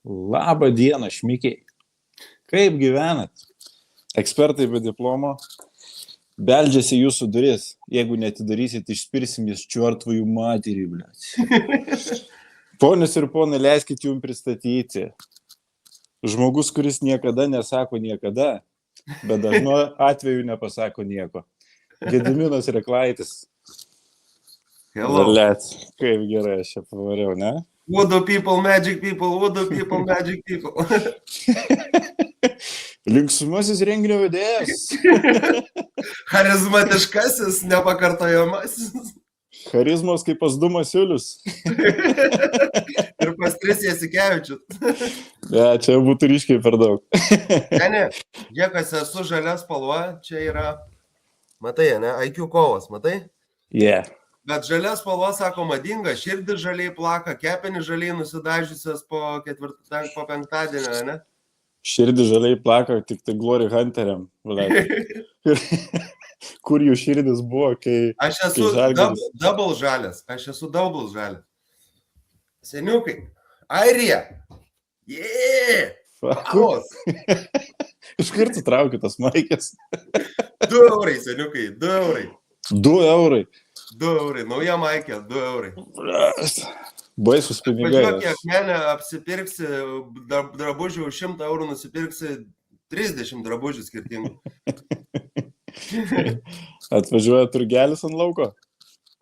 Labą dieną, šmikiai. Kaip gyvenat? Ekspertai be diplomo beldžiasi jūsų duris. Jeigu netidarysit, išspirsim iš čiuartvųjų materį, blėt. Ponius ir ponai, leiskit jums pristatyti. Žmogus, kuris niekada nesako niekada, bet dažnu atveju nepasako nieko. Gediminas Reklaitis. Hello. Blėt, kaip gerai aš čia pavariau, ne? Voodoo people, magic people, voodoo people, magic people. Linksmasis renginio vedėjas. Charizmatiškasis, nepakartojamasis. Charizmos kaip pas du Masiulius. Ir pas Tris Jasikevičius. Ja, čia būtų ryškiai per daug. Ne, dėkas esu žalia spalva, čia yra, matai, ne, IQ kovas, matai? Yeah. Bet žalia spalva, sako, madinga, širdis žaliai plaka, kepenį žaliai nusidažysias po penktadienio, ne? Širdis žaliai plaka, tik tai Glory Hunteriam. Kur jų širdis buvo, kai... Aš esu double žalias, Seniukai, Airija! Jee! Vamos! Iš kur tu trauki tas maikės? 2 eurai, seniukai, 2 eurai. 2 eurai. 2 eurai, nauja maikė, 2 eurai. Baisus pinigai. Pažiūrėk, kiek menė apsipirksi, drabužių už 100 eurų nusipirksi 30 drabužių skirtingų. Atvažiuoja turgelis ant lauko?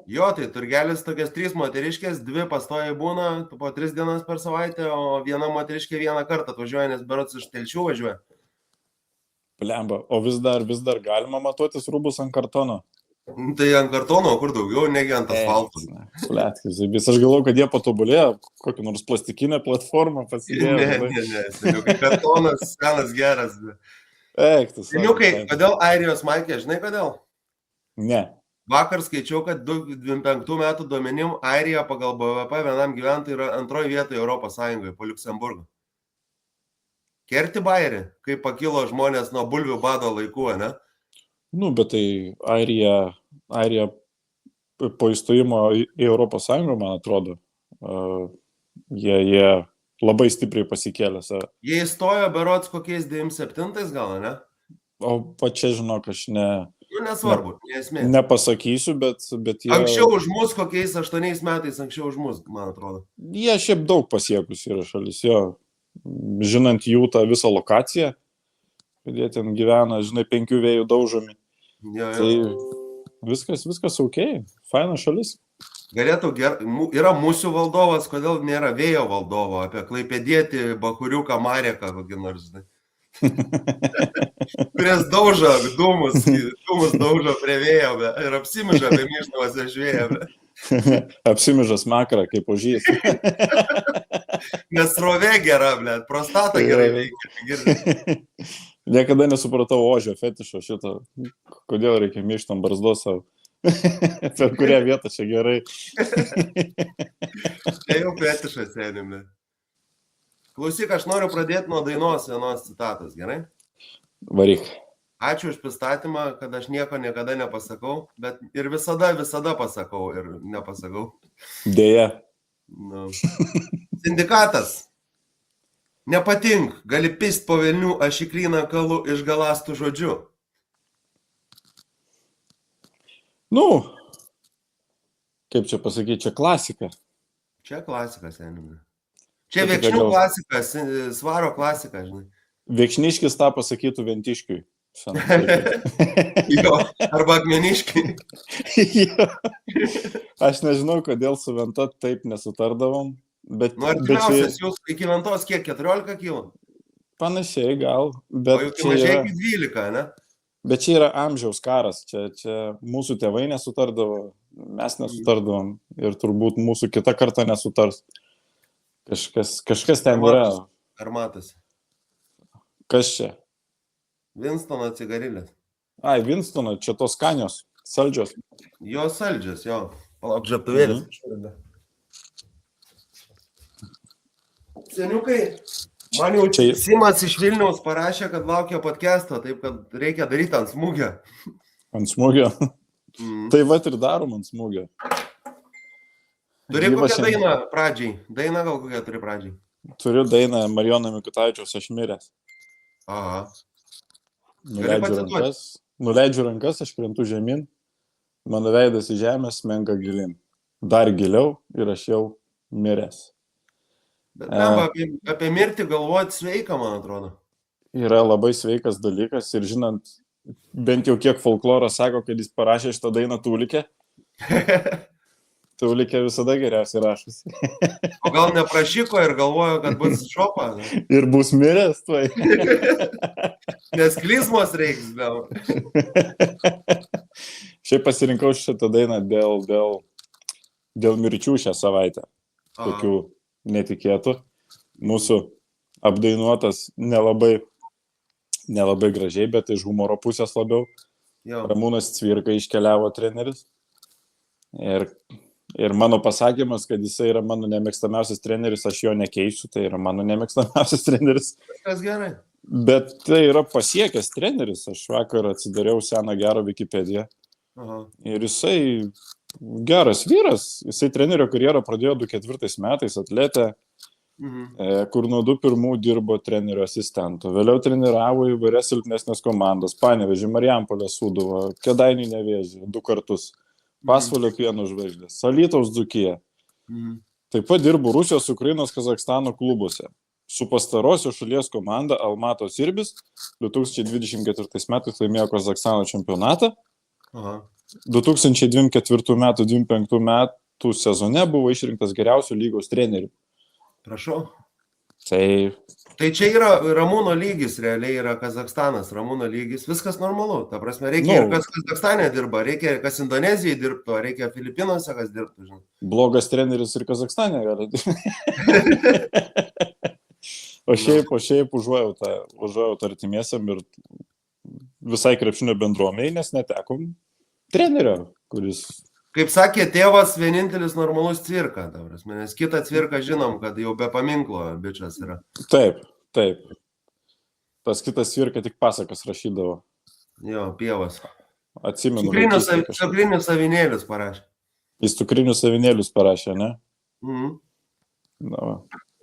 Jo, tai turgelis tokias 3 moteriškės, 2 pastoja būna, po 3 dienas per savaitę, o viena moteriškė vieną kartą atvažiuoja, nes berods iš Telšių važiuoja. Plemba, o vis dar galima matuotis rūbus ant kartono? Tai ant kartono, kur daugiau, negi ant asfalto. Pletkis, aš galvoju, kad jie patobulėjo, kokią nors plastikinę platformą pasidėjo. Ne, kartonas, senas geras. Eiktas. Seniukai, kodėl Airijos maikė, žinai kodėl? Ne. Vakar skaičiau, kad 2025 metų duomenim Airija pagal BVP vienam gyventojui yra antroji vietoje Europos Sąjungoje po Liuksemburgo. Kerti bairį, kaip pakilo žmonės nuo bulvių bado laikų, ne? Nu, bet tai Airija po įstojimo į Europos Sąjungą, man atrodo, jie labai stipriai pasikėlė save. Jie įstojo berods kokiais 97 gal, ne? O pačia, žinok, aš nesvarbu, nesmė. Nepasakysiu, bet jie... Anksčiau už mus, kokiais 8 metais anksčiau už mus, man atrodo. Jie šiaip daug pasiekus yra šalis, jo. Žinant jų tą visą lokaciją, kad jie ten gyvena, žinai, 5 vėjų daužomi. Jo. Tai viskas okay, faina šalis. Galėtų yra mūsų valdovas, kodėl nėra vėjo valdovo, apie klaipėdietį, bakuriuką, Mareką, kokį nors, žinai. Kuris daužo dūmus daužo prie vėjo ir apsimiža apie myžtavas iš vėjo. Apsimiža smakrą kaip ožys. Nes srovė gera, blėt, prostata gerai veikia. Niekada nesupratau ožio fetišo šito, kodėl reikia myžtam barzdos savo. Per kurią vietą čia gerai. Tai jau fetišas sėdim, blėt. Klausyk, aš noriu pradėti nuo dainos vienos citatos, gerai? Varyk. Ačiū už pristatymą, kad aš nieko niekada nepasakau, bet ir visada pasakau ir nepasakau. Deja. Nu. Sindikatas. Nepatink, gali pist po velnių, aš į klyną kalu iš galastų žodžiu. Nu, kaip čia pasakyti, čia klasika. Čia klasika, seniai. Čia Viekšnių klasika, Svaro klasika, žinai. Viekšniškis tą pasakytų Ventiškiui. Jo, arba Akmeniškiui. Jo. Aš nežinau, kodėl su Venta taip nesutardavom. Bet, nu, artimiausias jūs iki Ventos kiek, 14 kilo? Panašiai gal. O juk mažiai iki 12, ne? Bet čia yra amžiaus karas. Čia mūsų tėvai nesutardavo, mes nesutardavom ir turbūt mūsų kita karta nesutars. Kažkas ten yra. Ar matosi? Kas čia? Winstono cigarilės. Ai, Winstono, čia tos skanios, saldžios. Jo saldžios, jo. Palauk, žaptuvėlis. Seniukai, man jau čia Simas iš Vilniaus parašė, kad laukia podcast'o, taip kad reikia daryti ant smūgio. Ant smūgio? Tai vat ir darom ant smūgio. Turi kokią dainą pradžiai? Dainą gal kokią turi pradžiai? Turiu dainą Marijono Mikutavičiaus Aš miręs. Aha. Gali pacituoti. Nuleidžiu rankas, aš krentu žemyn, mano veidas į žemę smenga gilin. Dar giliau ir aš jau miręs. Bet apie mirtį galvoti sveika, man atrodo. Yra labai sveikas dalykas ir žinant, bent jau kiek folkloras sako, kad jis parašė šitą dainą Tūlikė. Tūlikė visada geriausiai rašosi. O gal neprašyko ir galvojo, kad bus šopa? Ne? Ir bus miręs, tai. Nes klizmos reiks gal. Šiaip pasirinkau šitą dainą dėl mirčių šią savaitę. Tokių netikėtų. Mūsų apdainuotas nelabai gražiai, bet iš humoro pusės labiau. Jo. Ramūnas Cvirka iškeliavo treneris. Ir mano pasakymas, kad jisai yra mano nemėgstamiausias treneris, aš jo nekeisiu, tai yra mano nemėgstamiausias treneris. Kas gerai. Bet tai yra pasiekęs treneris. Aš vakar atsidariau seną gerą Wikipediją. Aha. Ir jisai geras vyras. Jisai trenerio karjerą pradėjo 2004 metais atletę. Kur nuo 2001 dirbo trenerio asistentu. Vėliau treniravo įvairias silpnesnės komandas. Panevėžį, Marijampolę, Sūduvą, Kėdainių Nevėžį 2 kartus. Pasvalio Pieno žvaigždės, Alytaus Dzūkija. Taip pat dirbo Rusijos, Ukrainos, Kazakstano klubuose. Su pastarosios šalies komanda Almatos Irbis 2024 metais laimėjo Kazakstano čempionatą. Aha. 2024 metų 25 metų sezone buvo išrinktas geriausių lygos trenerių. Prašau. Tai čia yra Ramūno lygis, realiai yra Kazakstanas, Ramūno lygis, viskas normalu. Ta prasme, reikia ir kas Kazakstane dirba, reikia kas Indonezijai dirbtų, reikia Filipinuose kas dirbtų. Žinai. Blogas treneris ir Kazakstane gali dirbti. O šiaip užuojautą artimiesiam ir visai krepšinio bendruomeniai, nes netekom trenerio, kuris... Kaip sakė tėvas, vienintelis normalus Cvirka, nes kitą Cvirką žinom, kad jau be paminklo bičias yra. Taip. Tas kitas Cvirka tik pasakas rašydavo. Jo, pievas. Atsimenu. Cukrinius savinėlius parašė. Jis cukrinius savinėlius parašė, ne?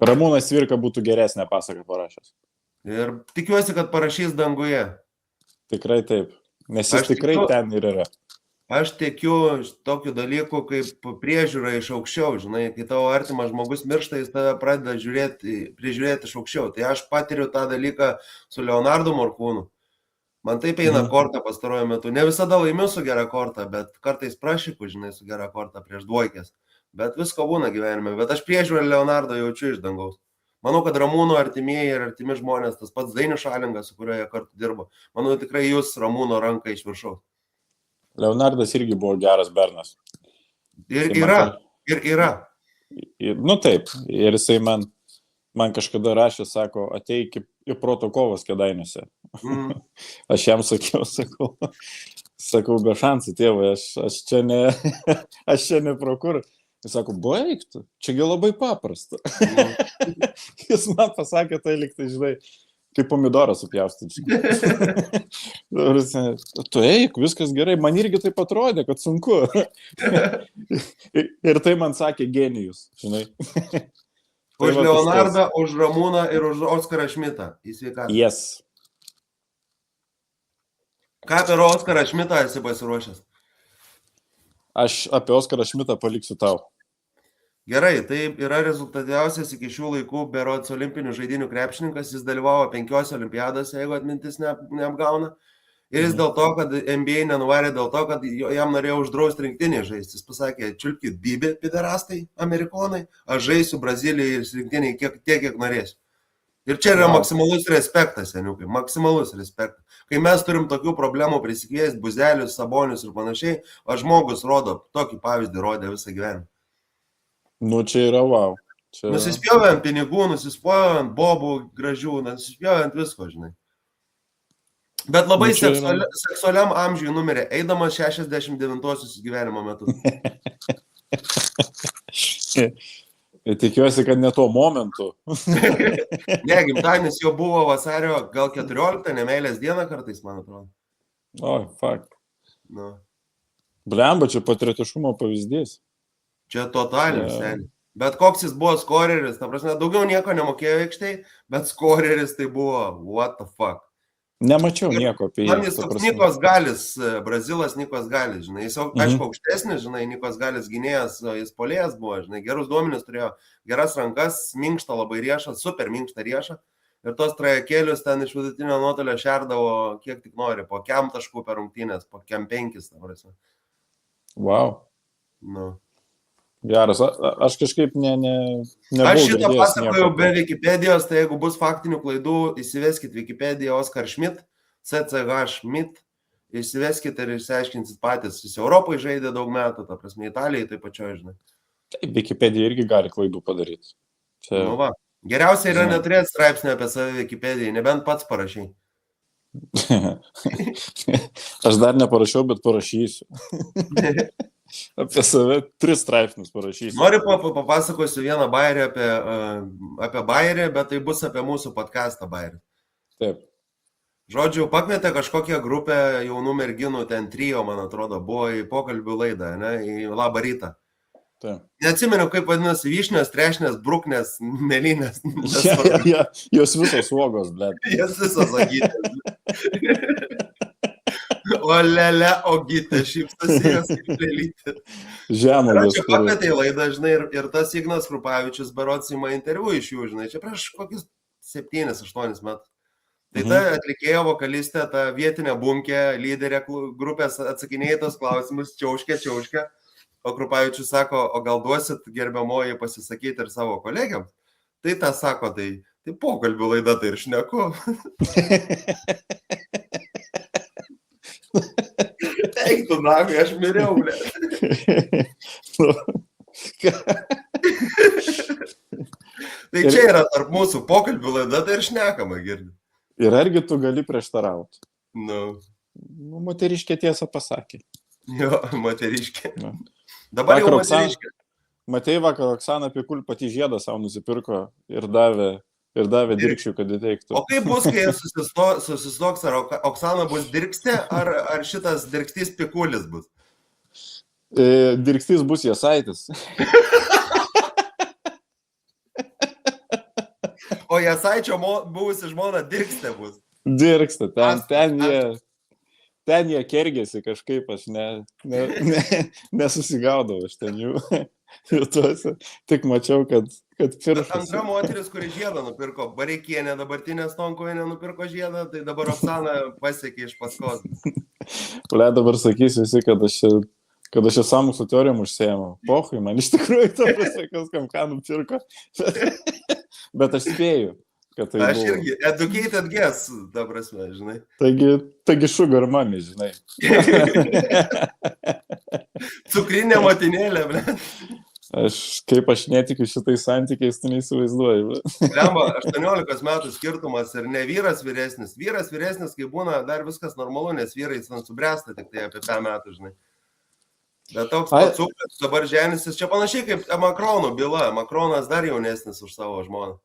Ramūnas Cvirka būtų geresnę pasaką parašęs. Ir tikiuosi, kad parašys danguje. Tikrai taip. Nes jis tikrai ten ir yra. Aš tikiu tokių dalykų kaip priežiūra iš aukščiau, žinai, kai tavo artimas žmogus miršta, jis tave pradeda prižiūrėti iš aukščiau. Tai aš patiriu tą dalyką su Leonardu Morkūnu. Man taip eina kortą pastaruoju metu. Ne visada laimiu su gera korta, bet kartais prašyku, žinai, su gera korta prieš dvojkės. Bet visko būna gyvenime. Bet aš priežiūrą Leonardo jaučiu iš dangaus. Manau, kad Ramūno artimieji ir artimi žmonės, tas pats Dainius Šalingas, su kuriuo jie kartu dirbo, manau, tikrai jūs Ramūno ranką iš viršaus. Leonardas irgi buvo geras bernas. Ir yra. Nu taip, ir jisai man kažkada rašė, sako, ateik į protokovas Kėdainiuose. Aš jam sakau, be šansų, tėvai, aš čia ne pro kur. Jis sako, baigtų, čiagi labai paprasta. Jis man pasakė, tai lyg tai, žinai, kaip pomidorą supjaustyti. Tu eik, viskas gerai. Man irgi taip atrodė, kad sunku. Ir tai man sakė genijus, žinai. Už Leonardą, už Ramūną ir už Oskarą Šmitą. Į sveikatą. Yes. Ką per Oskarą Šmitą esi pasiruošęs? Aš apie Oskarą Šmitą paliksiu tau. Gerai, tai yra rezultatyviausias iki šių laikų berods olimpinių žaidynių krepšininkas, jis dalyvavo 5 olimpiadose, jeigu atmintis neapgauna. Ir jis dėl to, kad NBA nenuvarė dėl to, kad jam norėjo uždrausti rinktinį žaisti. Jis pasakė, čiulpkit bybė, piderastai, amerikonai, aš žaisiu Brazilijai ir rinktinį tiek, kiek norėsiu. Ir čia yra maksimalus respektas, seniukai, maksimalus respektas. Kai mes turim tokių problemų prisikviesti, Buzelius, Sabonius ir panašiai, o žmogus rodo, tokį pavyzdį rodė visą gyvenimą. Nu, čia yra wow. Nusispjovė ant pinigų, nusispjovė ant bobų gražių, nusispjovė ant visko, žinai. Bet labai seksualiam amžiui numirė, eidamas 69-osius gyvenimo metu. Tikiuosi, kad ne tuo momentu. Ne, gimtadienis jau buvo vasario gal 14, nemeilės dieną kartais, man atrodo. Oi, fuck. Nu. Blemba, čia patriotiškumo pavyzdys. Čia totaliai, seniai. Bet koks jis buvo skoreris, ta prasme, daugiau nieko nemokėjo aikštėje, bet skoreris tai buvo, what the fuck. Nemačiau nieko apie jį. Man jis toks Nikos Galis, Brazilas Nikos Galis, žinai, jis aišku aukštesnis, žinai, Nikos Galis gynėjas, jis polėjas buvo, žinai, gerus duomenis turėjo, geras rankas, minkštą labai riešą, super minkštą riešą. Ir tos trajekėlius ten iš vidutinio nuotolio šerdavo kiek tik nori, po kem taškų per rungtynės, po kem 5, ta prasme. Wow. Nu. Geras, aš kažkaip Aš šitą pasakojau be Wikipedijos, tai jeigu bus faktinių klaidų, įsiveskit Wikipediją Oskar Schmidt, CCH Schmidt, įsiveskit ir išsiaiškinsit patys. Jis Europai žaidė daug metų, ta prasme, Italijai taip pačioje, žinai. Taip, Wikipedija irgi gali klaidų padaryti. Čia... Nu va. Geriausia yra neturėti straipsnio apie save Wikipedijai, nebent pats parašai. Aš dar neparašiau, bet parašysiu. Apie save 3 straipsnius parašysiu. Noriu papasakosiu vieną bairį apie bairį, bet tai bus apie mūsų podcastą bairį. Taip. Žodžiu, pakvietė kažkokią grupę jaunų merginų, ten trio, man atrodo, buvo į pokalbių laidą, ne, į Labą rytą. Taip. Neatsimenu, kaip vadinasi, vyšnios, trešnės, bruknės, mėlynės. Ja, jos visos uogos, blėt. Jos visos ogytės. O lele, ogytė, šypsosi jos kaip lėlytė. Žemuogės. Čia pakvietė į laidą, žinai, ir tas Ignas Krupavičius berods ima interviu iš jų, žinai, čia prieš kokius 7-8 metus. Tai ta atlikėjo vokalistė, ta vietinė bunkė, lyderė grupės atsakinėjo tos klausimus, čiauškė. O Krupavičius sako, o gal duosit gerbiamoji pasisakyti ir savo kolegiams? Tai tą sako, tai pokalbių laida, tai ir šneku. Eiktų nagai, aš miriau, ble. Tai čia yra tarp mūsų pokalbių laida, tai ir šnekama, girdi. Ir argi tu gali prieštarauti? Nu, moteriškė tiesą pasakė. Jo, moteriškė. Nu. Dabar jau moteriškė. Matei vakar, Oksana Pikul pati žiedą savo nusipirko ir davė Dirkščiui, kad įteiktų. O kaip bus, kai susistoks, ar Oksana bus Dirkstė, ar šitas Dirkstys Pikulis bus? Dirkstys bus Jasaitis. O Jasaičio buvusi žmona Dirkstė bus. Dirkstė, ten jie kergėsi kažkaip, aš nesusigaudau aš ten jų tuose. Tik mačiau, kad piršas. Antra moteris, kuri žiedą nupirko, Bareikienė dabartinė Stonkovienė nupirko žiedą, tai dabar Oksana pasiekė iš paskos. Dabar sakysiu visi, kad aš čia sąmokslo teorijom užsiėmiau. Pochui, man iš tikrųjų to pasakos, kam ką nupirko. Bet aš spėju. Aš irgi, educated guess, ta prasme, žinai. Taigi sugar mommy, žinai. Cukrinė motinėlė, ble. Aš netikiu šitais santykiais, tu neįsivaizduoji. Lemba, 18 metų skirtumas ir ne vyras vyresnis. Vyras vyresnis, kai būna, dar viskas normalu, nes vyrai subręsta tik tai apie 5 metų, žinai. Bet toks pats dabar ženysis, čia panašiai kaip Makrono byla. Makronas dar jaunesnis už savo žmoną.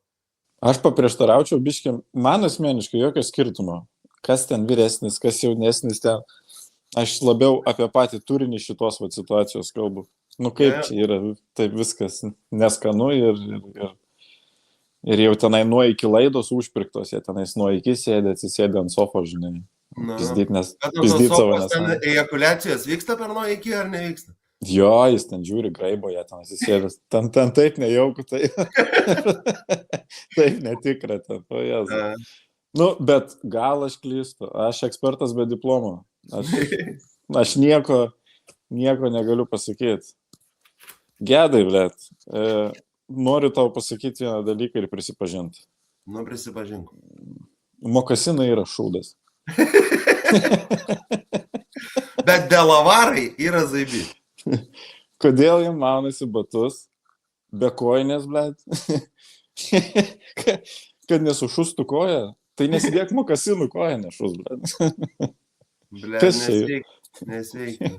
Aš paprieštaraučiau, biški, man asmeniškai jokio skirtumo. Kas ten vyresnis, kas jaunesnis ten. Aš labiau apie patį turinį šitos situacijos kalbu. Nu kaip čia yra, taip viskas neskanu ir jau tenai nuo iki laidos užpirktos, jie tenais nuo iki atsisėdė ant sofo, žinai. Pizdyt savo nes. Ten ejakuliacijos vyksta per nuo iki ar nevyksta? Jo, jis ten žiūri, graiboje, ten atsisėdęs. Ten taip nejauku, tai taip netikra. Nu, bet gal aš klystu. Aš ekspertas be diplomo. Aš nieko negaliu pasakyti. Gedai, blėt. Noriu tau pasakyti vieną dalyką ir prisipažinti. Nu, prisipažink. Mokasinai yra šūdas. Bet delavarai yra zaibi. Kodėl jie maunasi batus be kojinės, blėt? Kad nesušustų koją? Tai nesidėk mokasinų koją nešus, blėt. Blėt, nesveikia.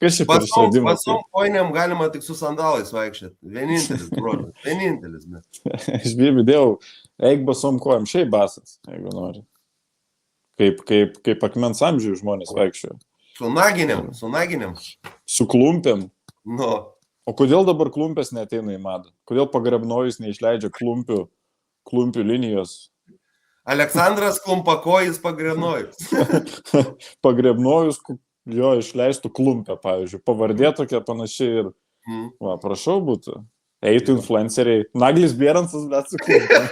Kas čia per išradimas? Basom kojinėm galima tik su sandalais vaikščiat. Vienintelis, brodas. Vienintelis, blėt. Aš bėdėjau, eik basom kojam, šiaip basas, jeigu nori. Kaip akmens amžių žmonės vaikščiojo. Su naginėm. Su klumpėm. Nu. O kodėl dabar klumpės neateina į madą? Kodėl Pagrebnojus neišleidžia klumpių linijos? Aleksandras Klumpakojis Pagrebnojus. Pagrebnojus jo išleistų klumpę, pavyzdžiui. Pavardė tokia panašiai ir, va, prašau būtų. Eitų influenceriai. Naglis Bieransas, bet su klumpėm.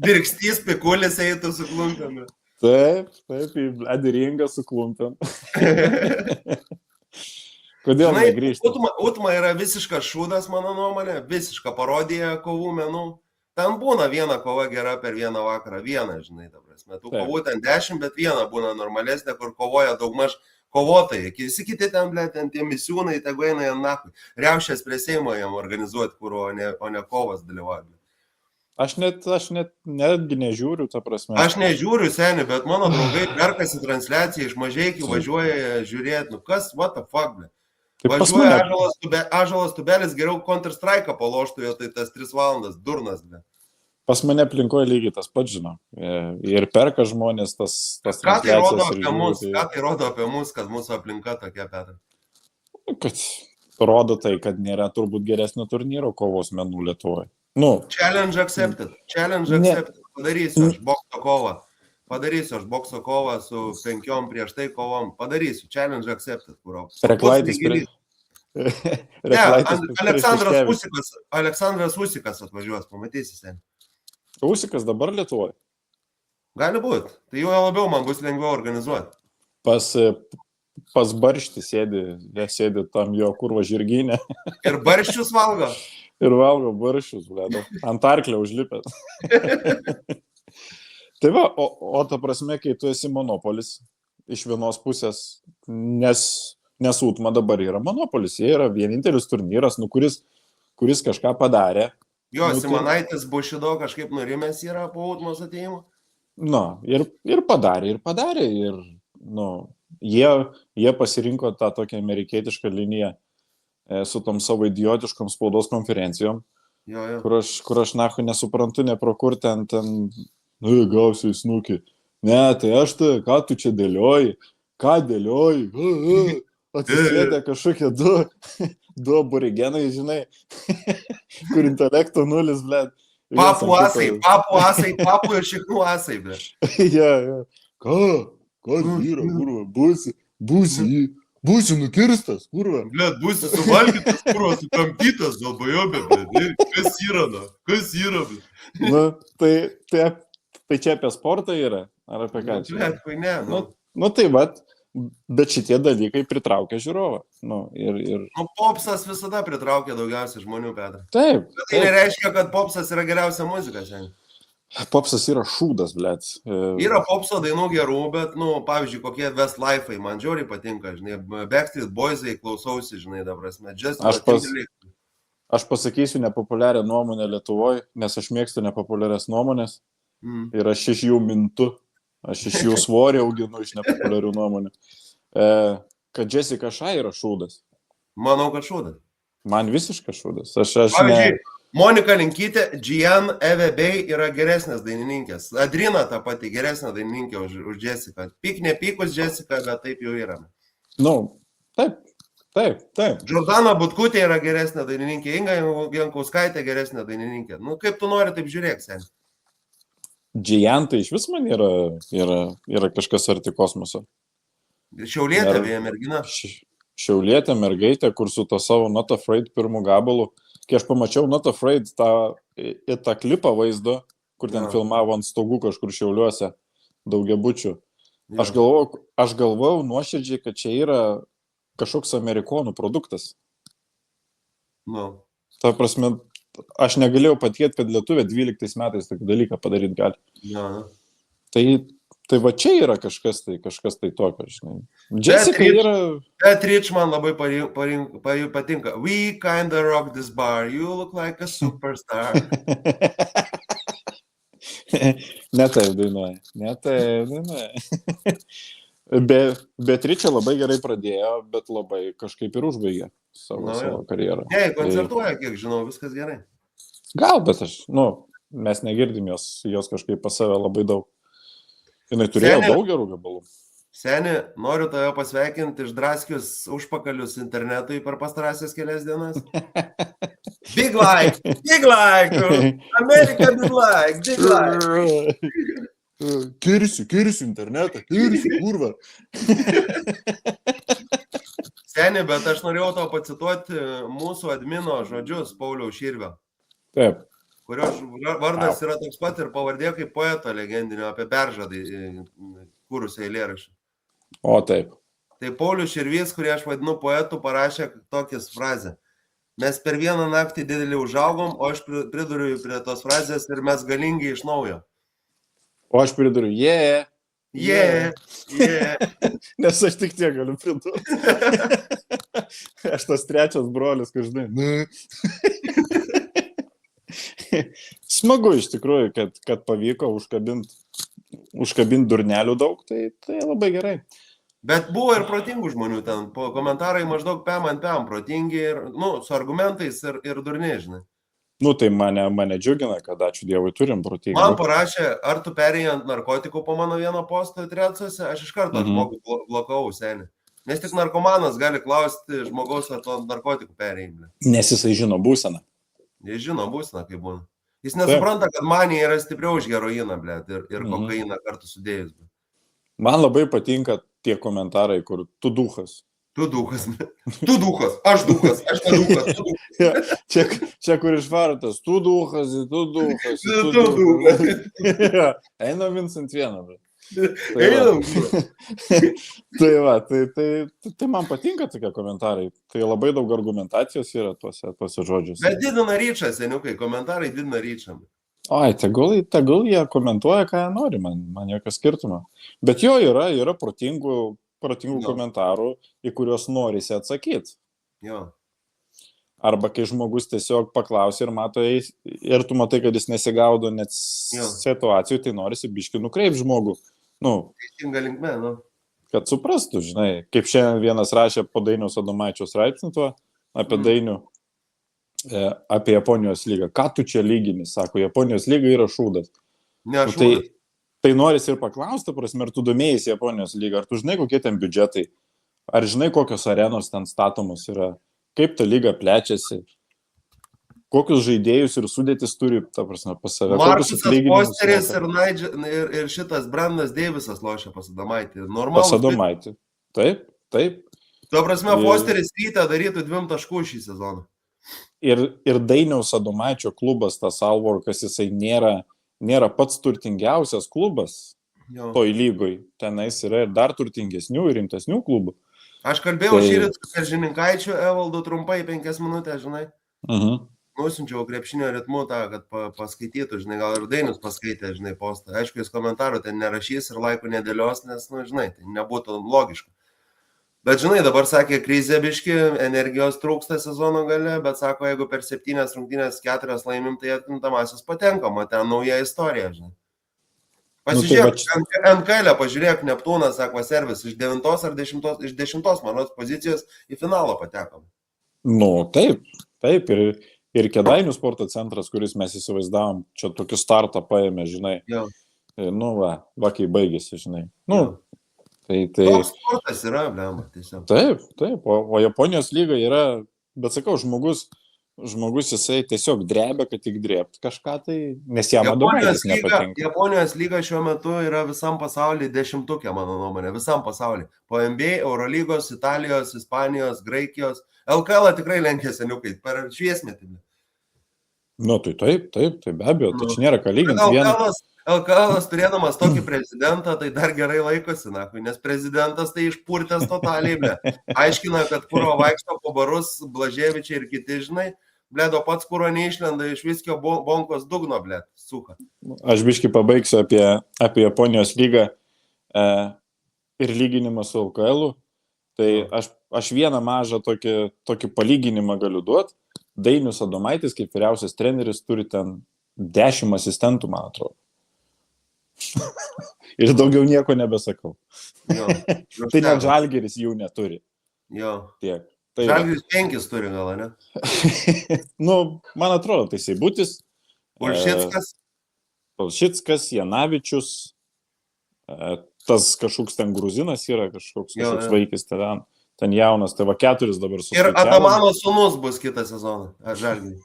Dirkstys Pikulis eitų su klumpėm. Taip, į Bladiringą su klumpėm. Kodėl negrįžti? Utma yra visiškas šūdas, mano nuomonė, visiška parodija kovų menų. Ten būna viena kova gera per vieną vakarą, viena, žinai, ta prasme. Tų kovų ten 10, bet viena būna normalesnė, kur kovoja daugmaž kovotojai. Visi kiti ten, ble, ten tie misiūnai, tegu eina jam nakui. Riaušės prie Seimo jam organizuoti, kur, o ne kovas dalyvauja. Aš netgi nežiūriu, ta prasme. Aš nežiūriu, seni, bet mano draugai perkasi transliaciją, iš Mažeikių važiuoja žiūrėti, nu kas, what the fuck, ble. Važiuoja Ąžuolas Tubelis, geriau Counter-Strike'ą paloštų, jo tai tas 3 valandas, durnas, ble. Pas mane aplinkoje lygiai tas pats, žinau. Ir perka žmonės tas Ką tai rodo transliacijas ir apie mus, žiūri, ką tai rodo apie mus, kad mūsų aplinka tokia, Petrai? kad rodo tai, kad nėra turbūt geresnio turnyro kovos menų Lietuvoje. Nu, Challenge accepted. Padarysiu aš bokso kovą su 5 prieš tai kovom. Padarysiu. Challenge accepted. Reklaitis Aleksandras Usikas atvažiuos, pamatysi sen. Usikas dabar Lietuvoje. Gali būti. Tai jau labiau man bus lengviau organizuoti. Pas Barštį sėdi tam jo kurva žirginė. Ir barščius valgo. Ir valgo barščius, bledo. Ant arklio užlipęs. Tai va, o ta prasme, kai tu esi monopolis iš vienos pusės, nes Utma dabar yra monopolis, jie yra vienintelis turnyras, kuris kažką padarė. Jo, Simanaitis Bušido kažkaip nurimęs yra po Utmos atėjimo. Ir padarė. Ir, jie pasirinko tą tokią amerikietišką liniją su tom savo idiotiškom spaudos konferencijom, kur aš nahu nesuprantu, neprokur ten gausiai snukį. Ne, tai aš ką tu čia dėlioji? Ką dėlioji? Atsisėdė kažkokie du aborigenai, žinai, kur intelekto nulis, blėd. Papų ir šiknų asai, blėd. Ja. Ką vyra, kurva, būsi nukirstas, kurva. Blėd, būsi suvalgytas, kurva, sukamkytas, galbajobė, blėd. Kas yra, blėd? Tai čia apie sportą yra? Ar apie ką čia? Blėd, kai ne. Tai vat, bet šitie dalykai pritraukia žiūrovą. Popsas visada pritraukia daugiausiai žmonių, Petrai. Taip. Bet tai nereiškia, kad popsas yra geriausia muzika šiandien. Popsas yra šūdas, blėt. Yra popso dainų gerų, bet, pavyzdžiui, kokie Westlife'ai man žiauriai patinka, žinai, Backstreet Boys'ai klausausi, žinai, da prasme. Aš pasakysiu nepopuliarią nuomonę Lietuvoje, nes aš mėgstu nepopuliarias nuomonės ir aš iš jų mintu, aš iš jų svorį auginu iš nepopuliarių nuomonių. Kad Jessica Shai yra šūdas. Manau, kad šūdas. Man visiškas šūdas. Pavyzdžiui, Monika Linkytė, Gian Evebei yra geresnės dainininkės. Adrina ta pati geresnė dainininkė už Jessica. Pyk nepykus Jessica, bet taip jau yra. Taip. Jordana Butkutė yra geresnė dainininkė, Inga Jankauskaitė geresnė dainininkė. Kaip tu nori, taip žiūrėk, sen. Gian tai iš vis man yra kažkas arti kosmoso. Šiaulietė vėja mergina. Šiaulietė mergaitė, kur su to savo Not Afraid pirmų gabalų. Kai aš pamačiau Not Afraid tą klipą vaizdo, kur ten filmavo ant stogų kažkur Šiauliuose daugiabučių. Aš galvojau nuoširdžiai, kad čia yra kažkoks amerikonų produktas. Ta prasme, aš negalėjau patikėti, kad lietuvė 12 metais tokį dalyką padaryti gali. Tai va čia yra kažkas tai tokio, žinai. Jessica yra... Beth Rich man labai patinka. We kinda rock this bar. You look like a superstar. Ne taip dainuoja. Beatričė labai gerai pradėjo, bet labai kažkaip ir užbaigė savo karjerą. Ne, koncertuoja, kiek žinau, viskas gerai. Gal, bet mes negirdim jos kažkaip pas save labai daug. Jinai turėjo daug gerų gabalų. Seni, noriu tave pasveikinti išdraskius užpakalius internetui per pastarąsias kelias dienas. Big like, America big like. Kirsiu internetą, kurva. Seni, bet aš norėjau tau pacituoti mūsų admino žodžius Pauliaus Širvio, Taip. kurio vardas yra toks pat ir pavardė kaip poeto legendinio apie Beržadai kūrusio eilėraščių. O taip. Tai Paulius Širvys, kurį aš vadinu poetu, parašė tokias frazę. Mes per vieną naktį didelį užaugom, o aš priduriu prie tos frazės ir mes galingi iš naujo. O aš priduriu, Yeah. Nes aš tik tiek galiu pridurti. Aš tas trečias brolis, kur žinai. Smagu iš tikrųjų, kad pavyko užkabinti durnelių daug, tai labai gerai. Bet buvo ir protingų žmonių ten, po komentarai maždaug pem ant pem, protingi ir, su argumentais ir durniai, žinai. Tai mane džiugina, kad ačiū Dievui turim protingų. Man parašė, ar tu perėjai ant narkotikų po mano vieno posto trecuose, aš iš karto žmogų blokavau, seni. Nes tik narkomanas gali klausti žmogaus ar to narkotikų perėjimą. Nes jisai žino būseną. Jis žino būseną, kaip būna. Jis nesupranta, kad manija yra stipriau už heroiną, blėt, ir kokainą kartu sudėjus. Man labai patinka tie komentarai, kur tu duchas. Tu duchas, aš duchas, aš ne duchas. Čia kur išvarotas, tu duchas. Einam Vincent vieną. Tai man patinka tokie komentarai. Tai labai daug argumentacijos yra tuose žodžiuose. Bet didina ryčą, seniukai, komentarai didina ryčą. Oi, tegul jie komentuoja, ką jie nori, man jokio skirtumo. Bet jo yra protingų komentarų, į kuriuos norisi atsakyti. Jo. Arba kai žmogus tiesiog paklausia ir mato, ir tu matai, kad jis nesigaudo net situacijų, tai norisi biškį nukreipti žmogų. Teisinga linkme, Kad suprastų, žinai, kaip šiandien vienas rašė po Dainiaus Adomaičio straipsnį tuo, apie Dainių, apie Japonijos lygą. Ką tu čia lygini? Sako, Japonijos lyga yra šūdas. Ne, šūdas. Tai norisi ir paklausti, prasme, ar tu domėjai Japonijos lygą, ar tu žinai, kokie ten biudžetai, ar žinai, kokios arenos ten statomos yra, kaip ta lyga plečiasi, kokius žaidėjus ir sudėtis turi, ta prasme, pas save. Markusas Fosteris ir šitas Brandas Deivisas lošia pas Adomaitį. Pas Adomaitį. Taip. Tuo prasme, Fosteris rytą darytų 2 taškų šį sezoną. Ir Dainiaus Adomaičio klubas, tas Alvorkas, jisai nėra pats turtingiausias klubas toj lygoj. Tenais yra ir dar turtingesnių ir rimtesnių klubų. Aš kalbėjau šįryt su Žininkaičiu Evaldu trumpai 5 minutės, žinai. Nusinčiau krepšinio ritmu tą, kad paskaitytų, žinai, gal ir Dainius paskaitė, žinai, postą. Aišku, jis komentarų ten nerašys ir laikų nedėlios, nes, žinai, tai nebūtų logiška. Bet, žinai, dabar sakė, krizė biški, energijos trūksta sezono gale, bet sako, jeigu per 7 rungtynės 4 laimim, tai atkintamasis patenkama, ten nauja istorija, žinai. Pasižiūrėk, NKL, pažiūrėk, Neptūnas, sako, servis iš 9 ar 10, iš 10 manos pozicijos į finalą patekom. Taip, ir Kėdainių sporto centras, kuris mes įsivaizdavom, čia tokį startą paėmė, žinai. Va, kai baigėsi, žinai. Toks sportas yra, blema, tiesiog. Taip, o Japonijos lyga yra, bet sakau, žmogus jisai tiesiog drebia, kad tik drebt kažką, tai nes jam Adomaitis nepatinka. Japonijos lyga šiuo metu yra visam pasaulyje 10-ukė, mano nuomonė, visam pasaulyje. Po NBA, Eurolygos, Italijos, Ispanijos, Graikijos, LKL tikrai lenkia seniukai, per šviesmetį. Tai be abejo, tai čia nėra ką lyginti. LKL turėdamas tokį prezidentą, tai dar gerai laikosi, nes prezidentas tai išpurtęs totaliai, aiškina, kad kuro vaikšto po barus, Blaževičiai ir kiti, žinai, bledo pats kuro neišlenda iš viskio bonkos dugno, suka. Aš biškį pabaigsiu apie Japonijos lygą ir lyginimą su LKL-u. Tai aš vieną mažą tokį palyginimą galiu duoti. Dainius Adomaitis, kaip vyriausias treneris, turi ten 10 asistentų, man atrodo. Ir daugiau nieko nebesakau. Tai net Žalgiris jų neturi. Tiek. Žalgiris 5 turi gal, ne? Man atrodo, tai Seibutis. Ulšickas, Janavičius. tas kažkoks ten gruzinas yra, kažkoks Jo. vaikis ten jaunas, tai va 4 dabar Ir suskaičiavom. Atamano sūnus bus kitą sezoną. Žalgiui.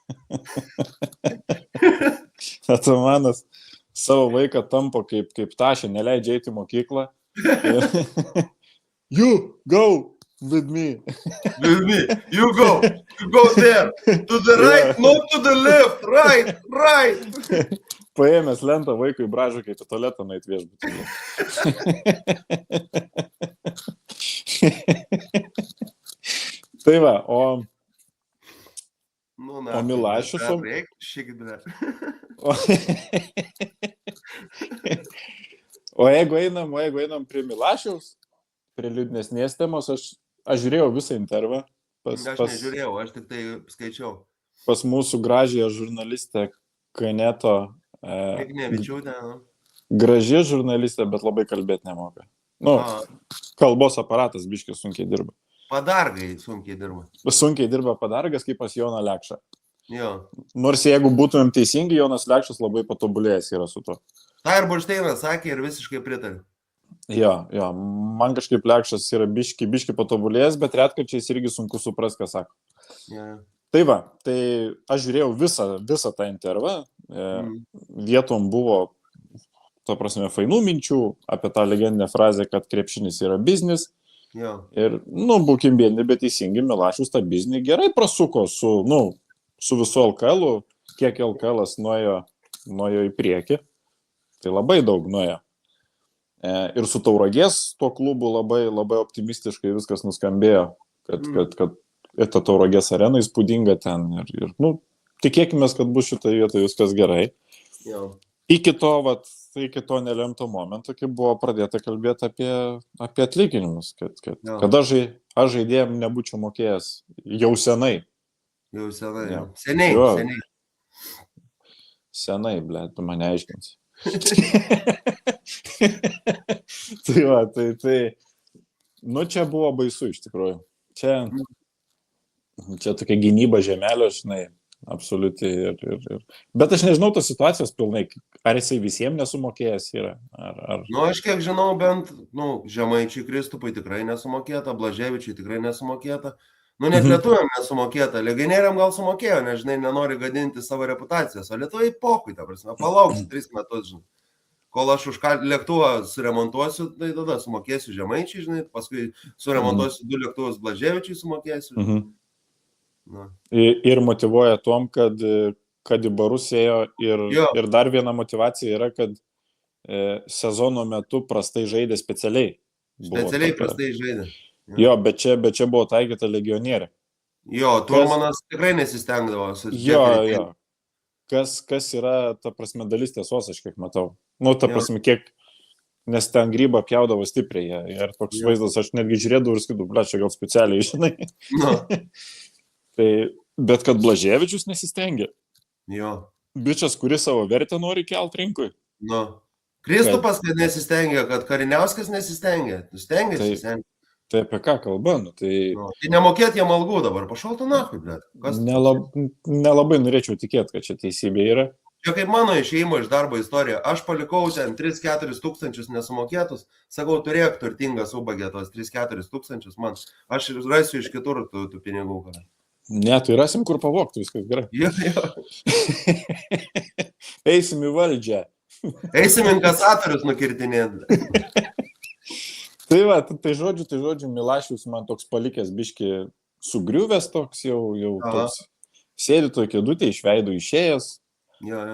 Atamanas savo vaiką tampo kaip tašė, neleidžia eiti į mokyklą. You go with me. With me. You go there. To the right, not to the left. Right. Paėmęs lentą vaikui bražą, kaip į tualetą nueit viešbutį. Tai va, o Milašius... O jeigu einam prie Milašiaus, prie liūdnesnės temos, aš žiūrėjau visą intervą. Aš nežiūrėjau, aš tik tai skaičiau. Pas mūsų gražiąją žurnalistę Kaneto. Graži žurnalistė, bet labai kalbėti nemoka. Kalbos aparatas biškis sunkiai dirba. Padargai sunkiai dirba. Sunkiai dirba padargas, kaip pas Joną Lekšą. Jo. Nors jeigu būtumėm teisingi, Jonas Lekšas labai patobulėjęs yra su to. Ta ir Buršteinas sakė ir visiškai pritarė. Jo, man kažkaip Lekšas yra biški patobulėjęs, bet retkarčiais irgi sunku supras, ką sako. Ja. Tai va, tai aš žiūrėjau visą tą intervą, vietom buvo, to prasme, fainų minčių apie tą legendinę frazę, kad krepšinis yra biznis. Jo. Ir, būkim vieni, bet teisingi, Milašius tą biznį gerai prasuko su visu LKL-u, kiek LKL-as nuėjo į priekį, tai labai daug nuėjo. Ir su Tauragės tuo klubu labai, labai optimistiškai viskas nuskambėjo, kad ir ta Tauragės arena įspūdinga ten ir tikėkime, kad bus šitoje vietoje viskas gerai. Jo. Iki to nelemto momento, kai buvo pradėta kalbėti apie atlyginimus, kad aš žaidėjim nebūčiau mokėjęs jau senai. Jau senai. Jo. Seniai. Senai, blėt, tu mane aiškinsi. Tai va, čia buvo baisu iš tikrųjų. Čia tokia gynyba žemelio, žinai, absoliučiai. Bet aš nežinau tos situacijos pilnai, ar jisai visiems nesumokėjęs yra. Aš kiek žinau, bent, Žemaičiui Kristupui tikrai nesumokėta, Blaževičiui tikrai nesumokėta. Net lietuviam nesumokėta, legionieriam gal sumokėjo, nes, žinai, nenori gadinti savo reputacijos, o lietuviai pokui, ta prasme, palauksiu 3 metus, žinai. Kol aš už lėktuvą suremontuosiu, tai tada sumokėsiu Žemaičiui, žinai, paskui suremontuosiu 2 lėktuvus Blaževičiui sumokėsiu. Ir motyvuoja tom, kad į barus ėjo ir dar viena motyvacija yra, kad sezono metu prastai žaidė specialiai. Prastai žaidė. Jo, bet čia buvo taikyta legionierė. Jo, Turmanas tikrai nesistengdavo. Jo. Kas yra, ta prasme, dalis tiesos, aš kiek matau. Ta prasme, kiek, nes ten grybą pjaudavo stipriai. Ir toks vaizdas, aš netgi žiūrėdavau ir skaitų, čia gal specialiai, žinai. Bet kad Blaževičius nesistengė. Jo. Bičias, kuris savo vertę nori kelt rinkui. Kristupas nesistengė, kad Kariniauskas nesistengė. Stengėsi. Tai apie ką kalba? Tai nemokėt jam algų dabar, pašaltų nahui, blėt. Nelabai norėčiau tikėti, kad čia teisybė yra. Čia kaip mano išėjimo iš darbo istorija. Aš palikau ten 3-4 tūkstančius nesumokėtus, sakau, turėk turtingas ubagė tos 3-4 tūkstančius man. Aš rasiu iš kitur tų pinigų. Ne, tai rasim, kur pavogti, viskas gerai. Jo. Eisim į valdžią. Eisim inkasatorius nukirtinėti. Tai žodžiu, Milašius man toks palikęs biški sugriuvęs toks jau toks. Sėdi toj kėdutė, iš veidų išėjęs.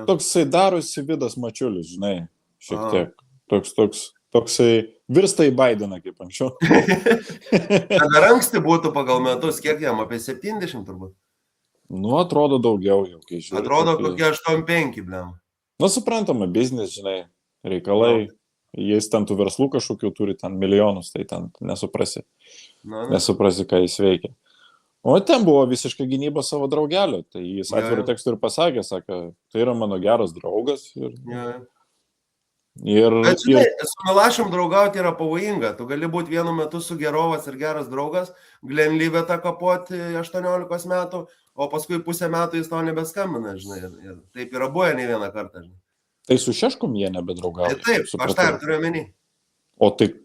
Toksai darosi Vidas Mačiulis, žinai, šiek tiek. Toksai virsta į Bideną, kaip anksčiau. Dar anksti būtų pagal metus, kiek jam, apie 70 turbūt? Atrodo daugiau jau, kai žiūrėjau. Atrodo kokie 8-5, blem. Suprantama, biznis, žinai, reikalai. Jis ten tų verslų kažkokių turi ten milijonus, tai ten nesuprasi. Nesuprasi, ką jis veikia. O ten buvo visiškai gynyba savo draugelio. Tai jis atvirų tekstų ir pasakė, tai yra mano geras draugas. Bet žinai, su Milašium draugauti yra pavojinga. Tu gali būti vienu metu sugerovas ir geras draugas, Glenlivetą kapoti 18 metų, o paskui pusę metų jis tau nebeskambina, žinai. Ir taip yra buvę ne vieną kartą, žinai. Tai su Šeškum jie nebedraugauja. Taip, aš tą ir turiu omeny. O tik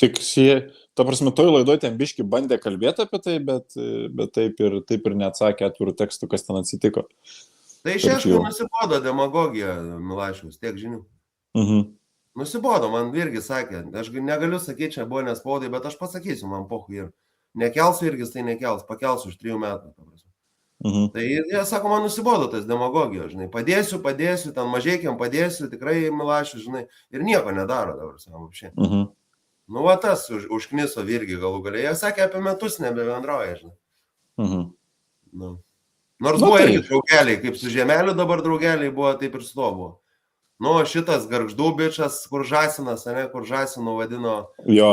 ta prasme, toj laidoj ten biški bandė kalbėti apie tai, bet taip ir neatsakė atvirų tekstų, kas ten atsitiko. Tai Šeškui nusibodo demagogija, Milašiaus, tiek žinių. Nusibodo, man irgi sakė, aš negaliu sakyti, čia buvo nespaudai, bet aš pasakysiu, man pohui ir nekelsiu irgi, tai nekels, pakelsiu už 3 metų. Tai jie sako, man nusibodo tas demagogijos, žinai, padėsiu, ten mažiekiam padėsiu, tikrai Milašius, žinai, ir nieko nedaro dabar, savo apšiai. Nu, va tas užkniso irgi galų galę, jie sakė, apie metus nebebendrauja, žinai. Nu. Nors buvo irgi draugeliai, kaip su Žemeliu dabar draugeliai buvo, taip ir su to buvo. Nu, šitas Gargždų bičas, kur Žasinas, ne, kur Žasinu vadino. Jo.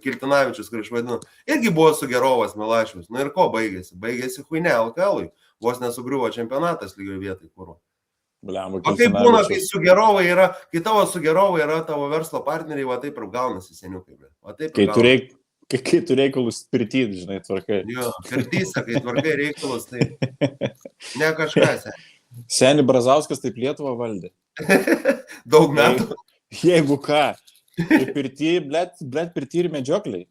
Kiltinavičius, kur išvadino. Irgi buvo Sugerovas Milašius. Nu ir ko baigėsi? Baigėsi huine LKL-ui. Vos nesugriuvo čempionatas lygio vietai, kur. O kaip būna, kai Sugerovai yra, kai tavo Sugerovai yra tavo verslo partneriai, va taip ir gaunasi seniukai. Kai tu reikalus pirtyti, žinai, tvarkai. Jo, pirtysi, kai tvarkai reikalus, tai ne kažkas. Seni Brazauskas taip Lietuvą valdė. Daug metų. Jeigu ką, tai pirty, blėt pirty ir medžiokliai.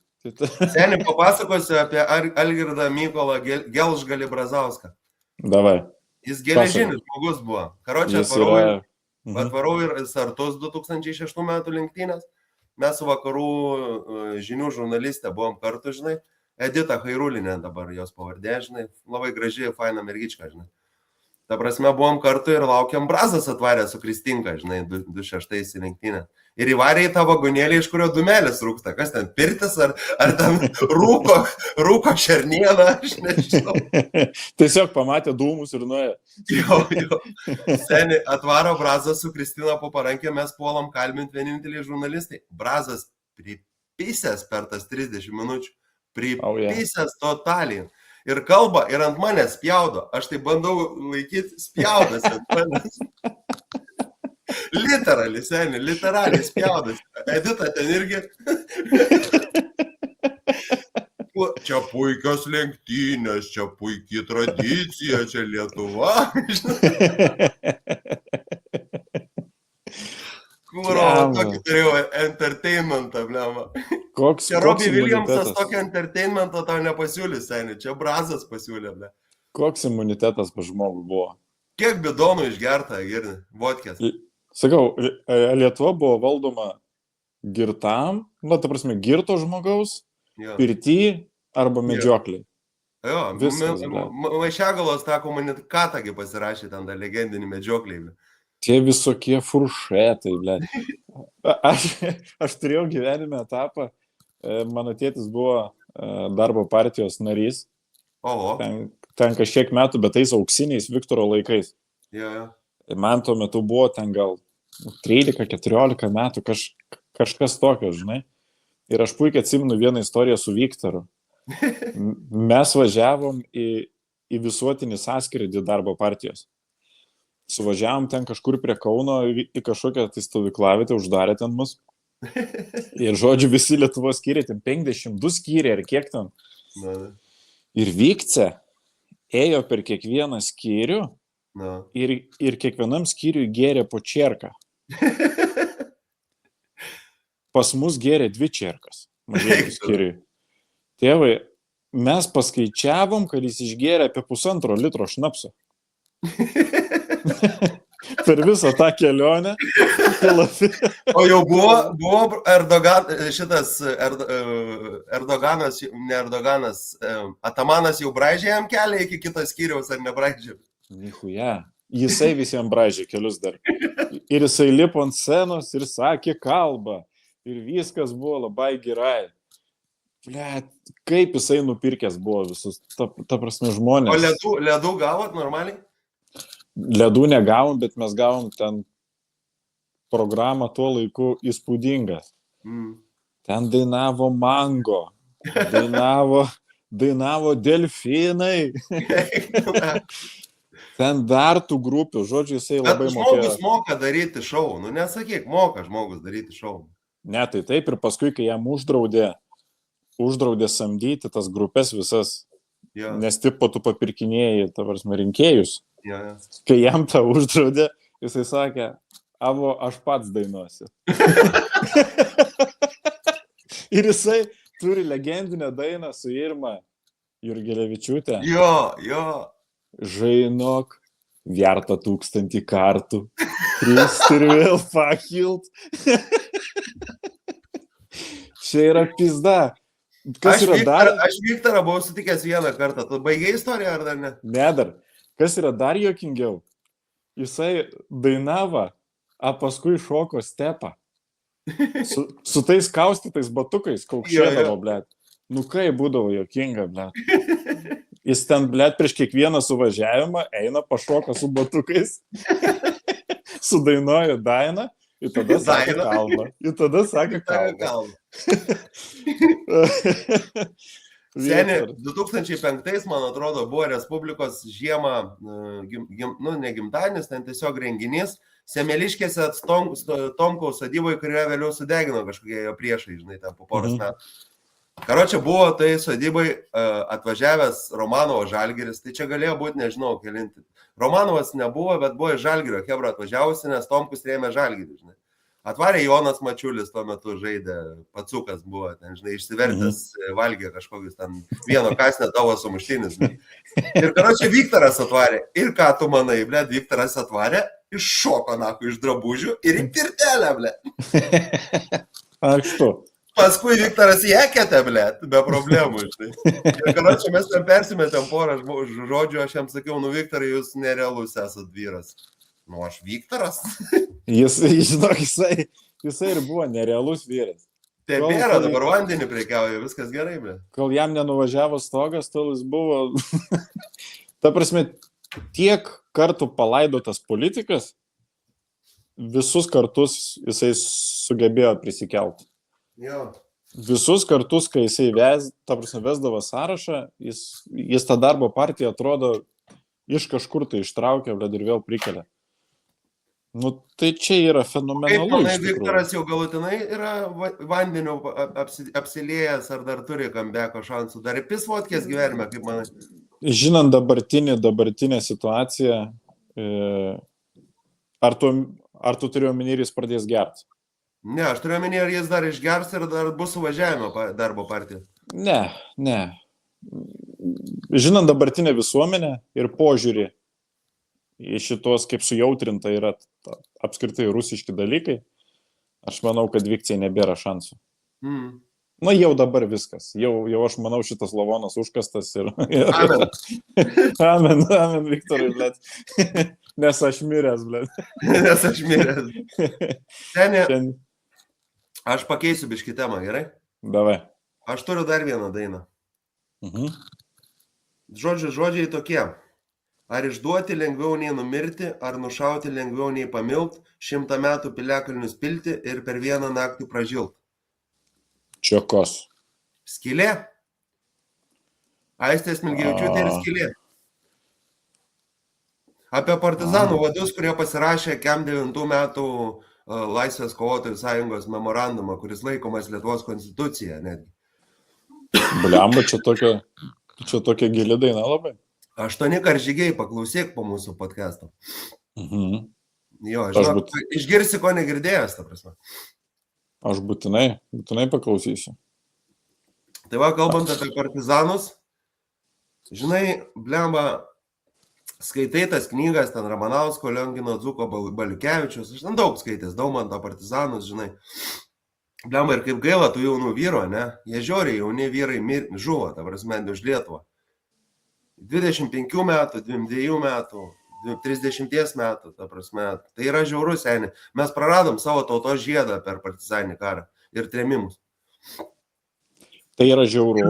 Seni, papasakosiu apie Algirdą Mykolą Gelžgalį Brazauską. Davai. Jis geležinis žmogus buvo. Karočią atvarau ir Sartus 2006 metų lenktynės. Mes su vakarų žinių žurnalistė buvom kartu, žinai. Edita Hairulinė dabar jos pavardė, žinai. Labai graži, faina mergička, žinai. Ta prasme, buvom kartu ir laukiam, Brazas atvarė su Kristinka, žinai, 26 į lenktynę. Ir įvarė į tą vagonėlį, iš kurio dumelis rūksta. Kas ten, pirtis ar ten rūko šernieną, aš nežinau. Tiesiog pamatė dūmus ir nuėjo. Jo. Seni, atvaro Brazas su Kristina po parankė, mes puolam kalbinti vieninteliai žurnalistai. Brazas pripisęs per tas 30 minučių. Pripisęs totaliai. Ir kalba, ir ant manęs spjaudo. Aš tai bandau laikyti spjaudas ant manęs. Literaliai, seni, literaliai spjaudas. Edita ten irgi. Čia puikios lenktynės, čia puikiai tradicija, čia Lietuva. Kuro, tokį turėjau entertainmentą, blema. Čia Robbie Williamsas tokį entertainmentą tau nepasiūlys, seni. Čia Brazas pasiūlė, ble. Koks imunitetas pas žmogų buvo? Kiek bidonų išgerta, girdi, vodkės. Sakau, Lietuva buvo valdoma girtam, ta prasme, girto žmogaus, pirty arba medžiokliai. Jo, Maišiagalos tą komunikatągi pasirašė ten tą legendinį medžiokliai. Tie visokie furšetai, ble. Aš turėjau gyvenime etapą, mano tėtis buvo darbo partijos narys. Oho. Ten kažkiek metų, bet tais auksiniais Viktoro laikais. Jo. Man tuo metu buvo ten gal 13-14 metų, kažkas tokio, žinai. Ir aš puikiai atsimenu vieną istoriją su Viktoru. Mes važiavom į visuotinį sąskridį darbo partijos. Suvažiavom ten kažkur prie Kauno į kažkokią tai stovyklavietę, uždarė ten mus. Ir žodžiu, visi Lietuvos skyriai, ten 52 skyriai ar kiek ten. Ir Vikce ėjo per kiekvieną skyrių ir kiekvienam skyriui gėrė po čerką. Pas mus gėrė 2 čerkas. Mažieji skyriui. Tėvai, mes paskaičiavom, kad jis išgėrė apie 1,5 litro šnapso. Per visą tą kelionę. O jau buvo Erdoganas, Atamanas jau braižė jam kelią iki kitos skyriaus, ar nebraižė? Nichuja. Jisai visiems braižė kelius dar. Ir jisai lipo ant scenos ir sakė kalbą. Ir viskas buvo labai gerai. Blet, kaip jisai nupirkęs buvo visus, ta prasme, žmonės. O ledų gavot normaliai? Ledų negavom, bet mes gavom ten programą tuo laiku įspūdingą. Ten dainavo Mango, dainavo Delfinai. Ten dar tų grupių, žodžiu, jisai labai mokėjo. Bet žmogus moka daryti šou, nu nesakyk, moka žmogus daryti šou. Ne, tai taip, ir paskui, kai jam uždraudė samdyti tas grupės visas, nes tipo tu papirkinėjai, ta prasme, rinkėjus. Kai jam tą uždraudė, jisai sakė, avo aš pats dainuosiu. Ir jisai turi legendinę dainą su Irma Jurgelevičiūtė. Jo. Žainok, verta 1000 kartų. Krist ir vėl pakilt. Čia yra pizda. Kas yra dar? Aš Viktorą buvau sutikęs vieną kartą. Tu baigei istoriją ar dar ne? Ne dar. Kas yra dar juokingiau? Jisai dainavo, a paskui šoko stepą. Su tais kaustytais batukais kaukšėdavo, blėt. Nu kaip būdavo juokinga, blėt. Jis ten, blėt, prieš kiekvieną suvažiavimą eina, pašoka su batukais, sudainuoja dainą ir tada sako kalbą. Ir tada sako kalbą. Seni, 2005, man atrodo, buvo Respublikos žiemą, ne gimtadienis, ten tiesiog renginys, Semeliškėse Tomkaus sodyboje, kurioje vėliau sudegino kažkokie jo priešai, žinai, ten po poros metų. Karočią buvo tai sodybai atvažiavęs Romanovo Žalgiris, tai čia galėjo būti, nežinau, kelinti. Romanovas nebuvo, bet buvo iš Žalgirio Hebra atvažiavusi, nes Tomkus rėmė Žalgirį, žinai. Atvarė Jonas Mačiulis, tuo metu žaidė, Pacukas buvo, ten, žinai, išsivertęs, valgė kažkokius ten vieno kasnio tavo sumuštinis. Ir karočią Viktoras atvarė. Ir ką tu manai, blėt, Viktoras atvarė, iššoko, naku, iš drabužių ir į pirtelę, blėt. Akštu. Paskui Viktoras į eketę, blėt, be problemų, žinai. Ir karočią mes ten persimetėm porą žodžių, aš jam sakiau, nu Viktorai, jūs nerealus esat vyras. Nu, aš Viktoras. Žinok, jisai ir buvo nerealus vyras. Tebėra, dabar vandenį prekiauja, viskas gerai, ble. Kol jam nenuvažiavo stogas, tol jis buvo... Ta prasme, tiek kartų palaidotas politikas, visus kartus jisai sugebėjo prisikelti. Jo. Visus kartus, kai jisai vesdavo sąrašą, jis tą darbo partiją atrodo iš kažkur tai ištraukė, blėd, ir vėl prikelia. Nu, tai čia yra fenomenalu. Kaip manai, Viktoras jau galutinai yra vandeniu apsiliejęs, ar dar turi kambeko šansų? Dar įpis vodkės gyvenime, kaip manai? Žinant dabartinę situaciją, ar tu turi omeny, ir jis pradės gerti? Ne, aš turiu omeny, ar jis dar išgers ir dar bus suvažiavimo darbo partija. Ne. Žinant dabartinę visuomenę ir požiūrį į šitos, kaip sujautrinta yra apskritai rusiški dalykai, aš manau, kad Vikcijai nebėra šansų. Na, jau dabar viskas. Jau aš manau, šitas lavonas užkastas ir... Amen. Amen, Viktorai, blėt. Nes aš miręs, blėt. Nes aš miręs. Seni, aš pakeisiu biškį temą, gerai? Davai. Aš turiu dar vieną dainą. Žodžiai tokie. Ar išduoti lengviau nei numirti, ar nušauti lengviau nei pamilt, 100 metų piliakalnius pilti ir per vieną naktį pražilt. Čia kas? Skylė. Aistė Smilgevičiūtė ir skylė. Apie partizanų vadus, kurie pasirašė KEM 9 metų Laisvės kovotojų sąjungos memorandumą, kuris laikomas Lietuvos konstitucija netgi. Bliamba, čia tokia gili daina labai. 8 karžygiai, paklausyk po mūsų podcast'o. Jo, žinok, išgirsi, ko negirdėjęs, ta prasme. Aš būtinai paklausysiu. Tai va, kalbant apie partizanus, žinai, blemba, skaitai tas knygas, ten Ramanausko, Liongino Dzuko, Baliukevičius, aš ten daug skaitęs, Daumanto partizanus, žinai. Blemba, ir kaip gaila tų jaunų vyro, ne? Jie žiauriai jauni vyrai žuvo, ta prasme, už Lietuvą. 25 metų, 22 metų, 30 metų, ta prasme, tai yra žiauru, seni. Mes praradom savo tautos žiedą per partizaninį karą ir trėmimus. Tai yra žiauru.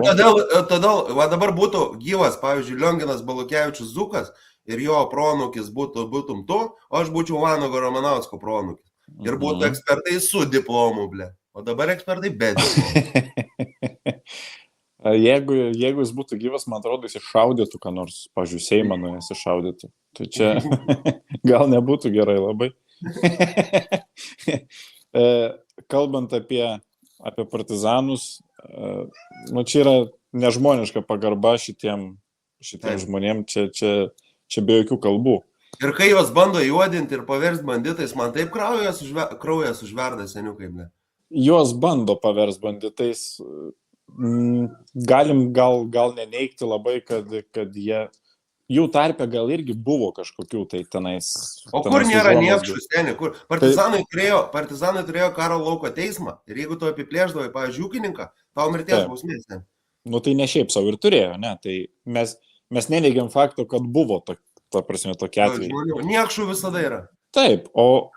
Todėl va, dabar būtų gyvas, pavyzdžiui, Lionginas Balukevičius Zukas ir jo proanūkis būtum tu, o aš būčiau Vanago Ramanausko proanūkis. Ir būtų ekspertai su diplomu, ble. O dabar ekspertai be diplomu. Jeigu jis būtų gyvas, man atrodo, jis iššaudytų, ką nors, pavyzdžiui, Seimą nuėjęs iššaudytų. Tai čia gal nebūtų gerai labai. Kalbant apie partizanus, nu, čia yra nežmoniška pagarba šitiem žmonėm, čia be jokių kalbų. Ir kai juos bando juodinti ir paversti banditais, man taip kraujas užverda seniukai. Ne? Juos bando pavers banditais. Galim gal neneigti labai, kad jų tarpe gal irgi buvo kažkokių tai tenais. O kur nėra niekšų seniai? Kur? Partizanai turėjo karo lauko teismą ir jeigu tu apiplėždavai, pavyzdžiui, ūkininką, tau mirties bausmės. Nu tai ne šiaip savo ir turėjo, ne? Tai mes neneigiam fakto, kad buvo ta prasme tokie atvejai. Niekšų visada yra. Taip, o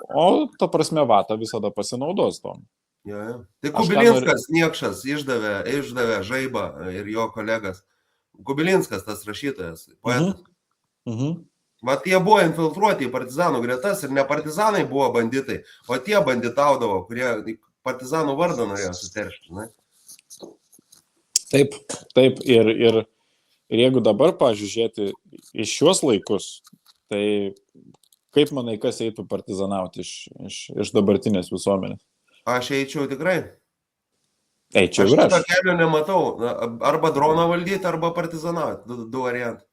ta prasme vata visada pasinaudos tom. Ja. Tai Kubilinskas niekšas išdavė Žaibą ir jo kolegas. Kubilinskas tas rašytojas, poetas. Vat jie buvo infiltruoti į partizanų gretas ir ne partizanai buvo banditai, o tie banditaudavo, kurie partizanų vardą norėjo suteršti. Ne? Taip. Ir jeigu dabar pažiūrėti iš šios laikus, tai kaip manai, kas eitų partizanauti iš dabartinės visuomenės? Aš eičiau tikrai. Eičiau ir aš. Aš šito kelio nematau. Arba droną valdyti, arba partizanauti. Du variantai.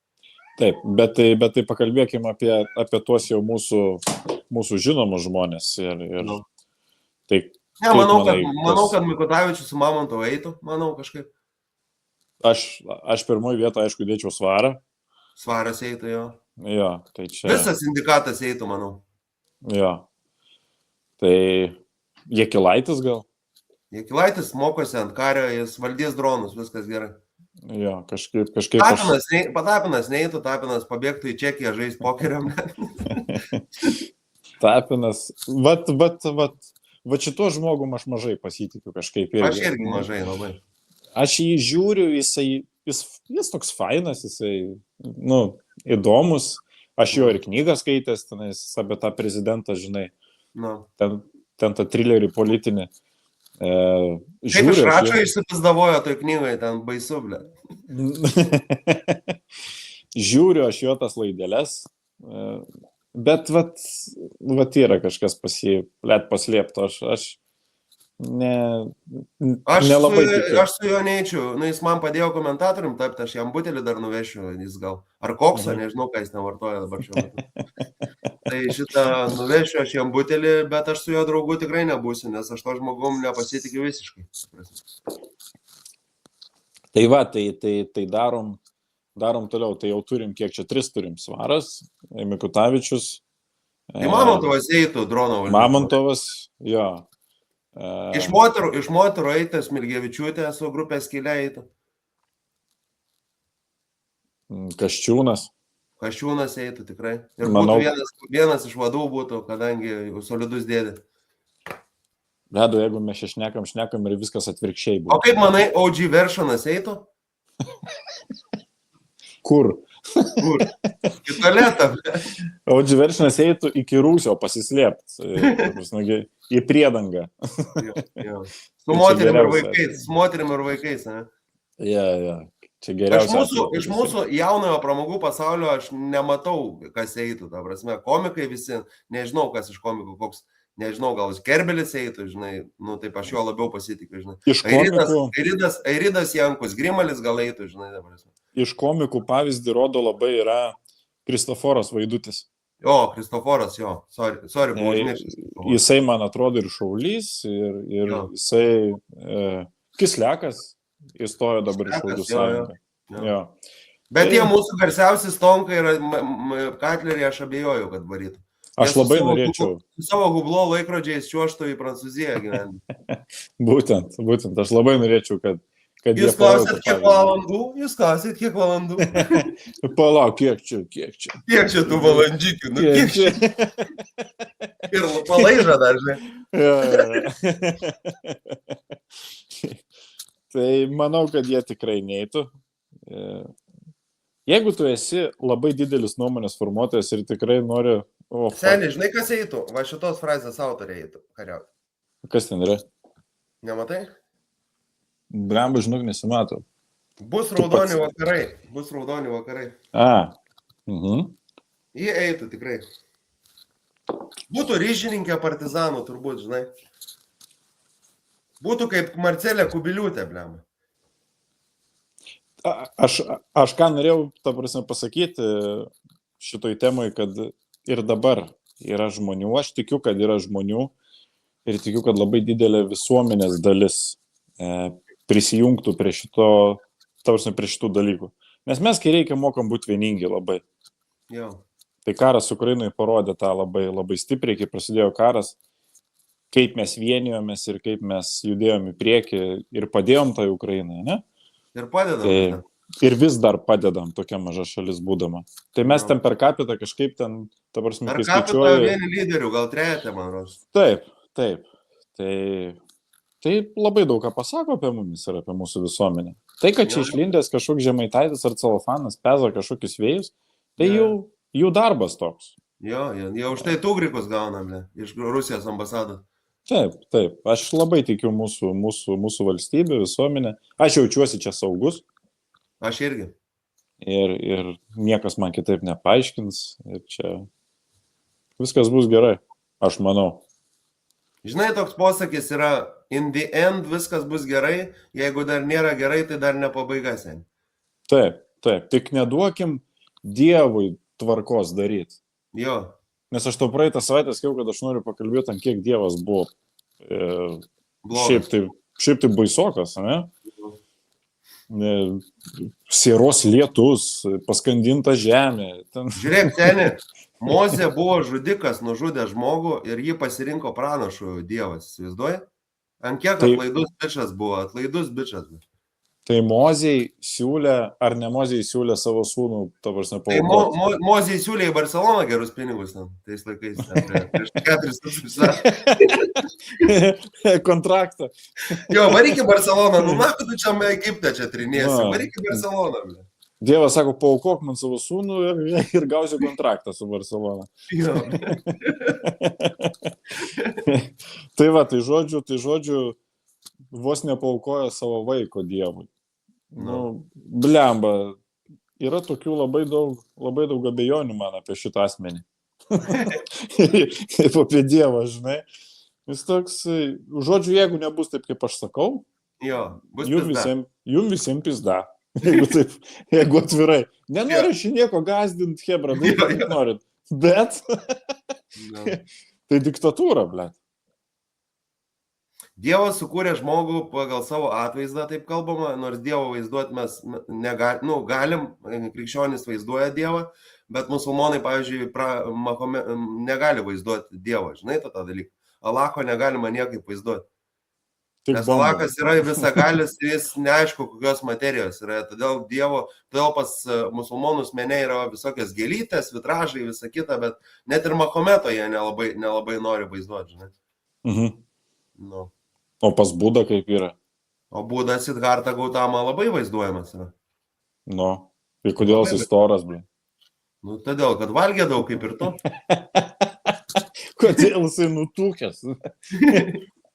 Taip, bet tai pakalbėkime apie tuos jau mūsų žinomus žmonės. Tai manau, kad Mikutavičius su Mamontovu eitų. Manau kažkaip. Aš pirmoji vietą, aišku, dėčiau Svarą. Svaras eitų, jo. Jo, tai čia. Visas sindikatas eitų, manau. Jo. Tai Jekilaitis gal? Jekilaitis mokosi ant kario, jis valdys dronus, viskas gerai. Jo, kažkaip. Tapinas neeitų, Tapinas pabėgtų į Čekiją žaisti pokeriam. Tapinas. Vat šituo žmogum aš mažai pasitikiu kažkaip. Aš irgi mažai labai. Aš jį žiūriu, jis toks fainas, jisai, įdomus. Aš jo ir knygą skaitęs, tenais apie tą prezidentą, žinai. Ten tą trilerį politinį. Kaip iš Račio išsipizdavojo toj knygai, ten baisu, ble. Žiūriu aš jo tas laideles, bet vat yra kažkas paslėpto. Aš nelabai tikiu. Aš su juo neįčiau, jis man padėjo komentatorium tapti, aš jam butelį dar nuvešiu, jis gal, ar koksą, nežinau, ką jis nevartoja dabar šiuo metu. Tai šitą nuvešiu aš jam butelį, bet aš su juo draugu tikrai nebūsiu, nes aš to žmogum nepasitikiu visiškai. Tai va, tai darom toliau, tai jau turim, kiek čia 3 turim, Svaras, Mikutavičius. Tai Mamontovas eitų drono valdyti. Mamontovas, jo. Iš moterų eitų Smilgevičiūtė su grupės Skylė eitų. Kasčiūnas eitų tikrai. Ir manau, būtų vienas iš vadų būtų, kadangi solidus dėdė. Vedu, jeigu mes šnekam ir viskas atvirkščiai būtų. O kaip manai, OG Veršanas eitų? Kur? Į tualetą. OG Veršanas eitų iki Rūsio pasislėpti. Į priedangą. Su moterim ir vaikais, ne? Ja. Čia geriausia. Iš mūsų jaunojo pramogų pasaulio aš nematau, kas eitų, ta prasme. Komikai visi, nežinau, kas iš komikų, koks, nežinau, gal Gerbelis eitų, žinai, taip aš jo labiau pasitikiu, žinai. Iš komikų. Airidas Jankus, Grimalis gal eitų, žinai, ta prasme. Iš komikų pavyzdį rodo labai yra Kristoforas Vaidutis. Jo, Kristoforas, jo, sorry, buvau užmiršęs. Jisai, man atrodo, ir šaulys, ir jisai Kislekas įstojo dabar iš Šaulių sąjungą. Jo. Bet tie mūsų garsiausi stonkai yra Katleriai, aš abejoju, kad varytų. Aš labai norėčiau. Savo Hublo laikrodžiais čiuožtų į Prancūziją gyventi. Būtent, aš labai norėčiau, kad Jūs klausėt, kiek valandų? Palauk, kiek čia? Kiek čia tų valandžikių? Kiek čia? Ir palaižą dar, žinai. Tai manau, kad jie tikrai neįtų. Jeigu tu esi labai didelis nuomonės formuotojas ir tikrai nori... Seniai, žinai, kas eitų? Va šitos frazės autoriai eitų kariauti. Kas ten yra? Nematai? Blemba, žinok, nesimato. Bus raudoni vakarai. Jie eitų tikrai. Būtų ryšininkė partizanų, turbūt, žinai. Būtų kaip Marcelė Kubiliūtė, blemba. Aš ką norėjau, ta prasme, pasakyti šitoj temai, kad ir dabar yra žmonių, aš tikiu, kad yra žmonių ir tikiu, kad labai didelė visuomenės dalis prisijungtų prie prie šitų dalykų. Nes mes, kai reikia, mokam būti vieningi labai. Jo. Tai karas Ukrainoje parodė tą labai, labai stipriai, kai prasidėjo karas, kaip mes vienijomės ir kaip mes judėjom į priekį ir padėjom tai Ukrainai, ne? Ir padedam. Ir vis dar padedam, tokia maža šalis būdama. Tai mes ten per capitą kažkaip ten, ta prasme, Per kai capitą skaičiuoju. vieni lyderių, gal trejate, man rodos. Taip. Tai labai daug ką pasako apie mumis ir apie mūsų visuomenę. Tai, kad čia išlindęs kažkoks Žemaitaitis ar Celofanas peza kažkokius vėjus, tai jų darbas toks. Jo, jie už tai tugrikus gauna, iš Rusijos ambasados. Taip. Aš labai tikiu mūsų valstybė, visuomenė. Aš jaučiuosi čia saugus. Aš irgi. Ir niekas man kitaip nepaaiškins. Ir čia viskas bus gerai, aš manau. Žinai, toks posakis yra, in the end viskas bus gerai, jeigu dar nėra gerai, tai dar ne pabaiga sen. Taip. Tik neduokim Dievui tvarkos daryti. Jo. Nes aš tau praeitą savaitę sakiau, kad aš noriu pakalbėti, ant kiek Dievas buvo šiaip tai baisokas, ne? Sieros lietus, paskandinta žemė. Žiūrėk, seni, Mozė buvo žudikas, nužudė žmogų ir jį pasirinko pranašu Dievas, įsivaizduoji? Ant kiek atlaidus bičas buvo, Tai Mozei siūlė, ar ne Mozei siūlė savo sūnų, ta prasme, paaukoti? Tai Mozei siūlė į Barceloną gerus pinigus ten, tais laikais, prieš 4 kontraktą. Jo, varyk į Barceloną, nu na, tu čia Egipte čia trinėsi, varyk į Barceloną. Dievas sako, paaukok man savo sūnų ir gausiu kontraktą su Barcelona. Jo. Tai žodžiu, vos nepaukojo savo vaiko Dievui. Blemba, yra tokių labai daug abejonių man apie šitą asmenį. Kaip apie Dievą, žinai. Jis toks, žodžiu, jeigu nebus taip, kaip aš sakau, jum visiems pizda. Jeigu atvirai. Nenoriu aš nieko gazdinti, hebra, kaip norit. Bet tai diktatūra, blėt. Dievas sukūrė žmogų pagal savo atvaizdą, taip kalbama, nors Dievo vaizduoti mes galim, krikščionys vaizduoja Dievą, bet musulmonai, pavyzdžiui, negali vaizduoti Dievą, žinai tą dalyką. Alacho negalima niekaip vaizduoti. Nes Alachas yra visagalis ir jis neaišku, kokios materijos yra. Todėl pas musulmonus mene yra visokios gėlytės, vitražai, visa kita, bet net ir Mahometo jie nelabai nori vaizduoti, žinai. Mhm. O pas Budą kaip yra? O Buda Sidharta Gautama labai vaizduojamas yra. Ir kodėl jis storas, blė? Todėl, kad valgė daug kaip ir tu. Kodėl jisai nutukęs?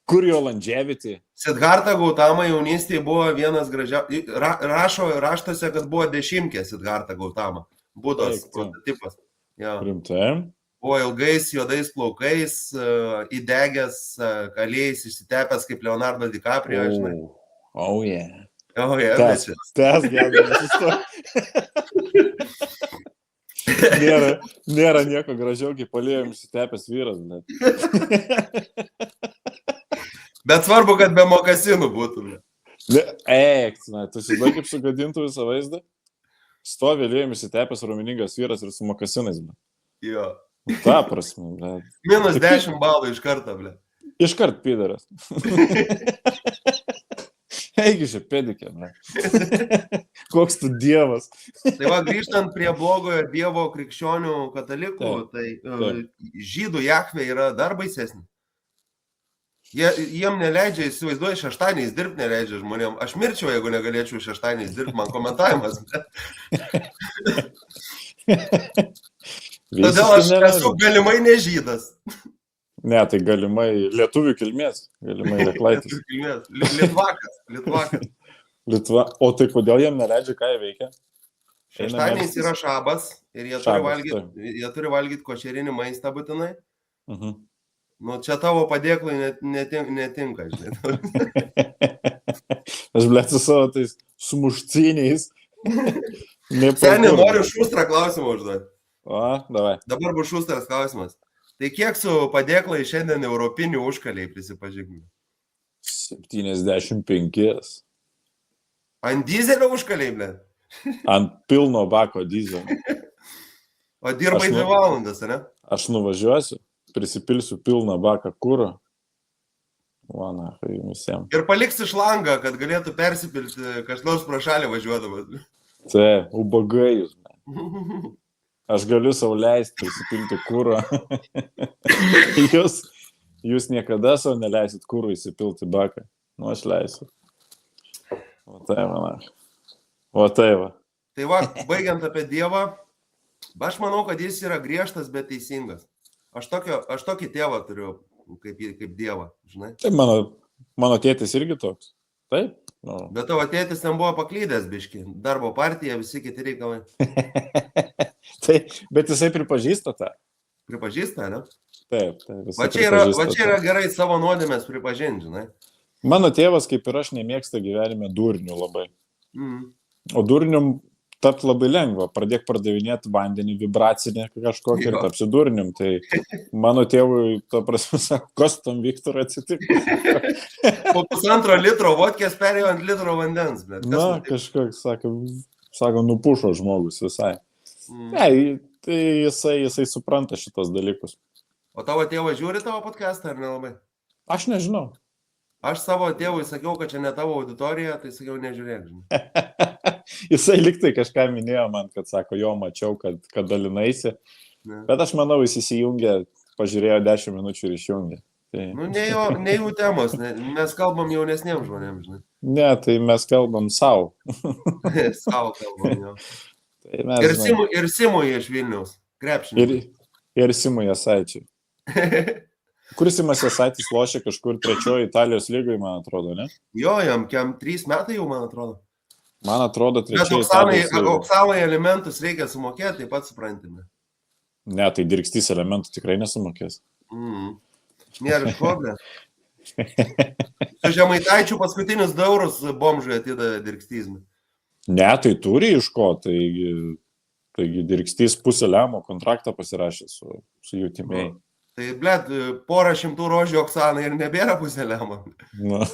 Kur jo longevity? Sidharta Gautama jaunystėje buvo vienas gražiausias. Rašo raštuose, kad buvo 10 Sidharta Gautama. Budos prototipas. Rimtai? Buvo ilgais juodais plaukais, įdegęs, kalėjais, išsitepęs kaip Leonardo DiCaprio, žinai. Oh, yeah. Tęs geras. Nėra nieko gražiau, kaip palėjom išsitepęs vyras. Bet svarbu, kad be mokasinų būtų. Tu įsivaizduoji, kaip sugadintų visą vaizdą? Stovi lėjom išsitepęs raumeningas vyras ir su mokasinais. Jo. Ta prasme, ble. Minus 10 balų iš karto, ble. Iškart pidaras. Eigi čia pedikė, ble. Koks tu dievas. Tai va, grįžtant prie blogojo dievo krikščionių katalikų, tai žydų Jahvė yra dar baisesnė. Jiem neleidžia, įsivaizduoja, šeštadieniais dirbti neleidžia žmonėm. Aš mirčiau, jeigu negalėčiau šeštadieniais dirbti, man komentavimas. Todėl aš esu galimai nežydas. Ne, tai galimai lietuvių kilmės. Galimai reklaitis. Litvakas. O tai kodėl jiem neleidžia, ką jie veikia? Šeštadieniais yra šabas ir jie turi valgyti košerinį maistą būtinai. Čia tavo padėklai netinka, žinai. Aš, blėt, su savo tais sumuštiniais. Seniai, noriu šustrą klausimą užduoti. O, davai. Dabar bus šustras klausimas. Tai kiek su padėklai šiandien europinių užkaliai prisipažinkim? 75. Ant dizelio užkaliai, ble? Ant pilno bako dizelio. O dirbai 2 valandas, ne? Aš nuvažiuosiu, prisipilsiu pilną baką kūro. Vana, tai visiems. Ir paliksi šlangą, kad galėtų persipilti kas nors pro šalį važiuodamas. Tai, ubagai jūs. Aš galiu sau leisti prisipilti kūro. jūs niekada sau neleisit kūro įsipilti baką. Nu, aš leisiu. O tai, man. O tai va. Tai va, baigiant apie Dievą, aš manau, kad jis yra griežtas, bet teisingas. Aš tokį tėvą turiu, kaip Dievą, žinai. Tai mano tėtis irgi toks. Taip. Nu. Bet tavo tėtis ten buvo paklydęs, biški. Darbo partija, visi kiti reikalai. Tai, bet jisai pripažįsta tą. Pripažįsta, ne? Taip. Va čia yra gerai savo nuodėmės pripažinti, žinai. Mano tėvas, kaip ir aš, nemėgsta gyvenime durnių labai. Mm. O durnium tapti labai lengva. Pradėk pardavinėti vandenį, vibracinį kažkokį ir tapsi durnium. Tai mano tėvui, to prasme, sako, kas tam Viktorui atsitiko? Po 1,5 litro vodkės perėjo ant litro vandens. Na, kažkoks, sako, nupušo žmogus visai. Ne, tai jisai supranta šitos dalykus. O tavo tėvas žiūri tavo podcastą ar nelabai? Aš nežinau. Aš savo tėvui sakiau, kad čia ne tavo auditorija, tai sakiau, nežiūrėk, žinai. Jisai liktai kažką minėjo man, kad sako, jo, mačiau, kad dalinaisi. Ne. Bet aš manau, jis įsijungė, pažiūrėjo 10 minučių ir išjungė. Tai... Nu, ne jų temos, mes kalbam jaunesniems žmonėms, žinai. Ne, tai mes kalbam savo. Savo kalbam, jo. Tai mes, ir Simui iš Vilniaus, krepšinį. Ir Simui Jasaičiui. Kuris Simas Jasaitis lošia kažkur 3 Italijos lygai, man atrodo, ne? Jo, jam 3 metai jau, man atrodo. Man atrodo, 3 Italijos lygai. Bet Oksanai elementus reikia sumokėti, taip pat suprantime. Ne, tai Dirkstys elementų tikrai nesumokės. Nėra iš ko, ble. Su Žemaitaičiu paskutinius 2 eurus bomžui atidavė Dirkstys. Ne, tai turi iš ko, taigi Dirkstys pusę lemo kontraktą pasirašė su jų timėjai. Tai, blėt, 100 rožių Oksanai ir nebėra pusę lemo. Nu.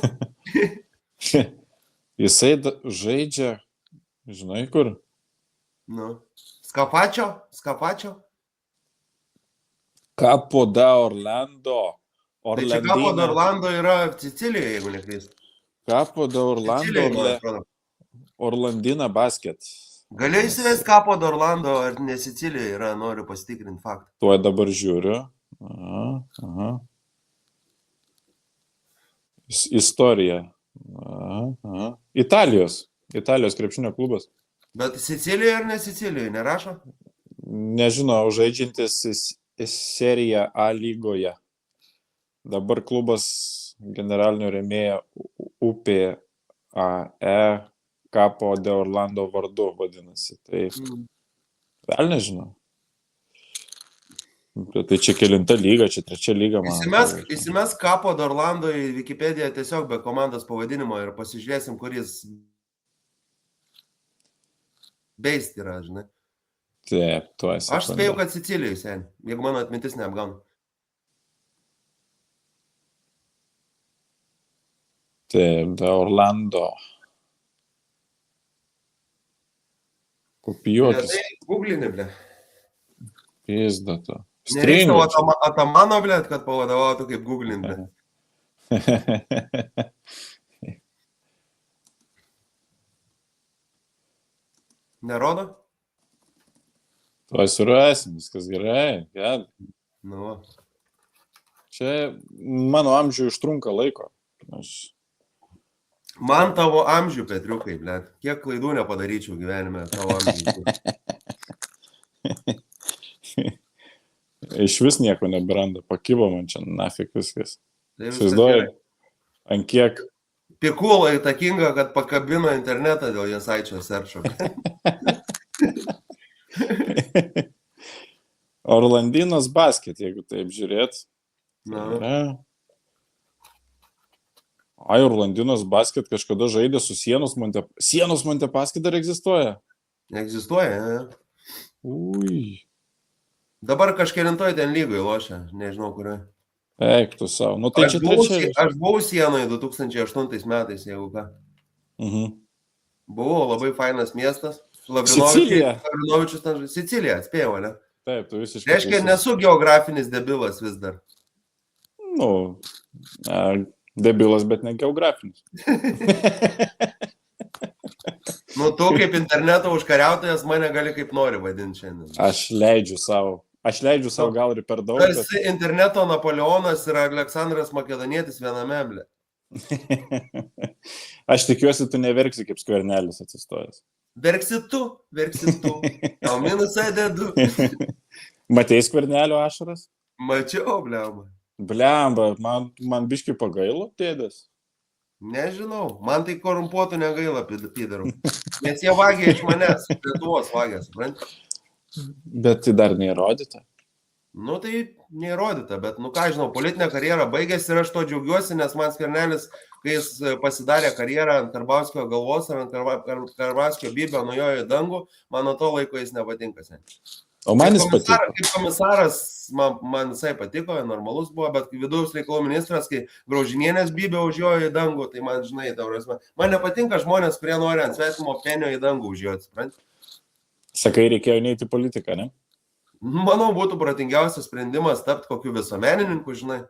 Jisai žaidžia, žinai kur? Nu. Skapačio? Capo da Orlando. Tai čia Capo da Orlando yra Sicilijoje, jeigu neklystu. Capo da Orlando. Orlandina basket. Galiu įsivesti Capo da Orlando, ar ne Sicilijoje yra, noriu pasitikrinti faktą. Tuo dabar žiūriu. Aha. Istorija. Aha. Italijos krepšinio klubas. Bet Sicilijoje ar ne Sicilijoje, nerašo? Nežinau, žaidžiantis seriją A lygoje. Dabar klubas generalinio rėmėjo UPAE Capo de Orlando vardu vadinasi. Tai vėl nežinau. Tai čia kelinta lyga, čia 3 lyga. Įsimes Capo de Orlando į Wikipediją tiesiog be komandos pavadinimo ir pasižiūrėsim, kuris beist yra, žinai. Taip, tu esi. Aš spėjau, kad Sicilijoje, sen, jeigu mano atmintis neapgauna. Taip, de Orlando. Kopijuokis. Googlinė, ble. Pizda to. Nereikia Atamano, ble, kad pavadovautų kaip googlinė, ble. Nerodo? Tuo surasim, viskas gerai. Nu. Čia mano amžių užtrunka laiko. Man tavo amžių, Petriukai, ble. Kiek klaidų nepadaryčiau gyvenime tavo amžių. Iš vis nieko neberanda. Pakibo man čia, nafik viskas. Įsivaizduoju, ant kiek. Pikula įtakinga, kad pakabino internetą dėl Jasaičio serčio. Orlandinas basket, jeigu taip žiūrėt. Orlandinas basket kažkada žaidė su Sienos Montepaschi dar egzistuoja? Egzistuoja, ne? Ui. Dabar kažkelintoj ten lygai lošia, nežinau kurioje. Eik tu savo. Nu tai Aš čia buvau, trečia. aš buvau Sienoje 2008 metais, jeigu ką. Buvau, labai fainas miestas. Sicilija. Lavrinovičius ten žaidė. Sicilija, spėjau, ne? Taip, tu visiškai. Reiškia, nesu geografinis debilas vis dar. Nu, debilas, bet ne geografinis. Nu, tu kaip interneto užkariautojas mane gali kaip nori vadinti šiandien. Aš leidžiu savo gal ir per daug. Tu esi interneto Napoleonas ir Aleksandras Makedonietis viename, ble. Aš tikiuosi, tu neverksi kaip Skvernelis atsistojęs. Verksi tu. Tau minusą dedu. Matei Skvernelio ašaras? Mačiau, bliamba. Bliamba, man biški pagailo tėdės. Nežinau, man tai korumpuotų negaila pidarų. Nes jie vagė iš manęs, Lietuvos vagės. Bet tai dar neįrodyta. Nu tai neįrodyta, bet nu ką žinau, politinė karjera baigėsi ir aš to džiaugiuosi, nes man Skvernelis, kai jis pasidarė karjerą ant Karbauskio galvos ar ant Karbauskio bybio nujojo į dangų, man nuo to laiko jis nepatinka. O man jis patiko. Kaip komisaras man visai patiko, normalus buvo, bet vidaus reikalų ministras, kai Graužinienės bybio užjojo į dangų, tai man, žinai, man nepatinka žmonės, kurie nori ant svetimo penio į dangų užjoti. Sakai, reikėjo neiti į politiką, ne? Manau, būtų protingiausias sprendimas tapti kokiu visuomenininku, žinai.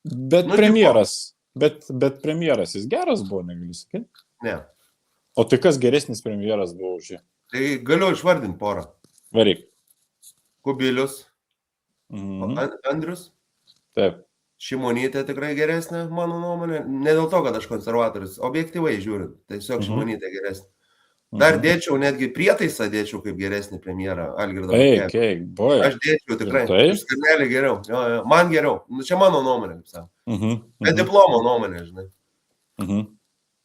Bet premjeras, bet premjeras, jis geras buvo, negaliu sakyti? Ne. O tai kas geresnis premjeras buvo už jį? Tai galiu išvardinti porą. Varyk. Kubilius, Andrius. Taip. Šimonytė tikrai geresnė, mano nuomonė. Ne dėl to, kad aš konservatorius, objektyvai žiūrint, tiesiog Šimonytė geresnė. Dar dėčiau, netgi prietaisą dėčiau kaip geresnį premjerą, Algirdą Butkevičių. Aš dėčiau tikrai. Skvernelį geriau. Jo. Man geriau. Nu, čia mano nuomonė, kaip sako. Bet diplomo nuomonė, žinai.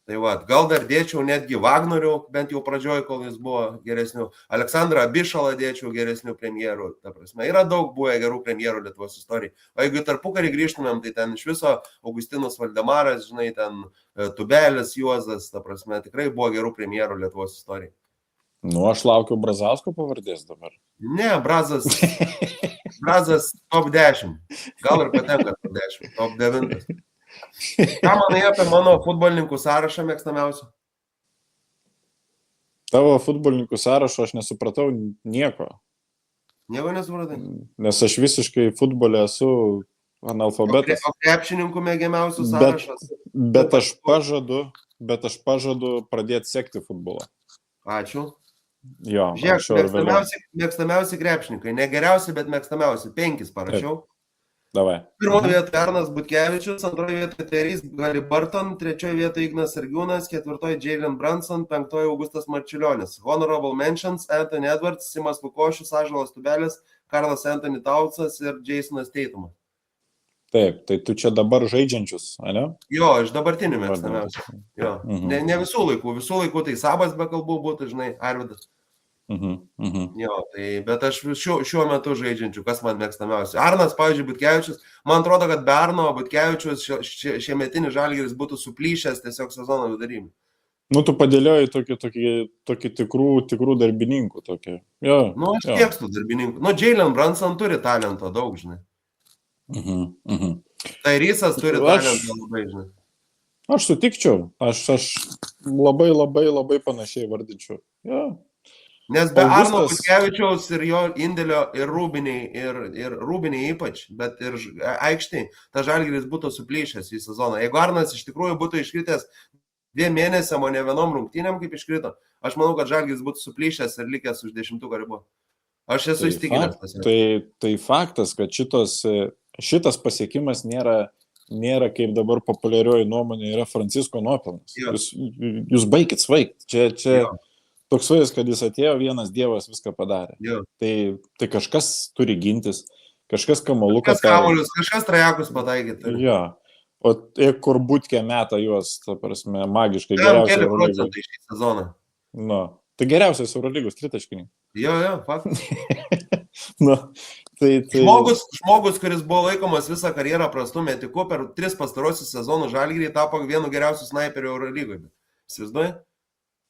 Tai va, gal dar dėčiau netgi Vagnorių, bent jau pradžioj, kol jis buvo geresnių. Aleksandrą Abišalą dėčiau geresnių premjerų. Ta prasme, yra daug buvę gerų premjerų Lietuvos istorijai. O jeigu tarpukarį grįžtumėm, tai ten iš viso Augustinas Valdemaras, žinai, ten Tubelis, Juozas, ta prasme, tikrai buvo gerų premjerų Lietuvos istorijai. Nu, aš laukiu Brazausko pavardės dabar. Ne, Brazas top 10. Gal ir patenka top 10, top 9. Ką manai apie mano futbolininkų sąrašą mėgstamiausių? Tavo futbolininkų sąrašo aš nesupratau nieko. Nieko nesupratai? Nes aš visiškai futbolė esu analfabetas. O krepšininkų mėgiamiausių sąrašas? Bet aš pažadu pradėti sekti futbolą. Ačiū. Jo, žiūrėk, mėgstamiausi krepšininkai. Ne geriausi, bet mėgstamiausi. 5 parašiau. Davai. Pirmoje vietoje Arnas Butkevičius, antroje vietoje Terys Galibarton, trečioje vietoje Ignas Sargiūnas, ketvirtoje Jalen Brunson, penktoje Augustas Marčiulionis. Honorable mentions Anthony Edwards, Simas Lukošius, Ąžuolas Tubelis, Karlas Anthony Tautsas ir Jasonas Teitumas. Taip, tai tu čia dabar žaidžiančius, ne? Jo, iš dabartinių mėgstamiausių. Jo. Ne visų laikų tai Sabas be kalbų būtų, žinai, Arvidas. Jo, tai, bet aš šiuo metu žaidžiančiu, kas man mėgstamiausia. Arnas, pavyzdžiui, Butkevičius, man atrodo, kad be Arno Butkevičius šiemetinis Žalgiris būtų suplyšęs tiesiog sezono viduryje. Nu, tu padėlioji tokį tikrų darbininkų. Jo, nu, aš mėgstu darbininkų. Nu, Jalen Brunson turi talento daug, žinai. Tai Rysas turi talento labai, žinai. Aš sutikčiau. Aš labai panašiai vardinčiau. Jo. Nes be Arno Butkevičiaus ir jo indėlio ir Rūbiniai ypač, bet ir aikštėj, ta Žalgiris būtų suplyšęs į sezoną. Jeigu Arnas iš tikrųjų būtų iškritęs 2 mėnesiam, o ne vienom rungtynėm, kaip iškrito, aš manau, kad Žalgiris būtų suplyšęs ir likęs už 10 ribų. Aš esu įstikinęs. Tai faktas, kad šitas pasiekimas nėra kaip dabar populiarioji nuomonė, yra Francisko nuopelnas. Jūs baikit svaigt. Čia toks vaizdas, kad jis atėjo, vienas dievas viską padarė. Tai kažkas turi gintis, kažkas kamuoliukas. Kažkas trajekus pataikyti. Jo. O kur Butkė meta juos, ta prasme, magiškai geriausiai Eurolygos šį sezoną. Nu, tai geriausias Eurolygos tritaškininkas. Jo, faktas. Tai... Žmogus, kuris buvo laikomas visą karjerą prastu metiku, per 3 pastarosius sezonus Žalgirį tapo vienu geriausių snaiperių Eurolygoje. Įsivaizduoji?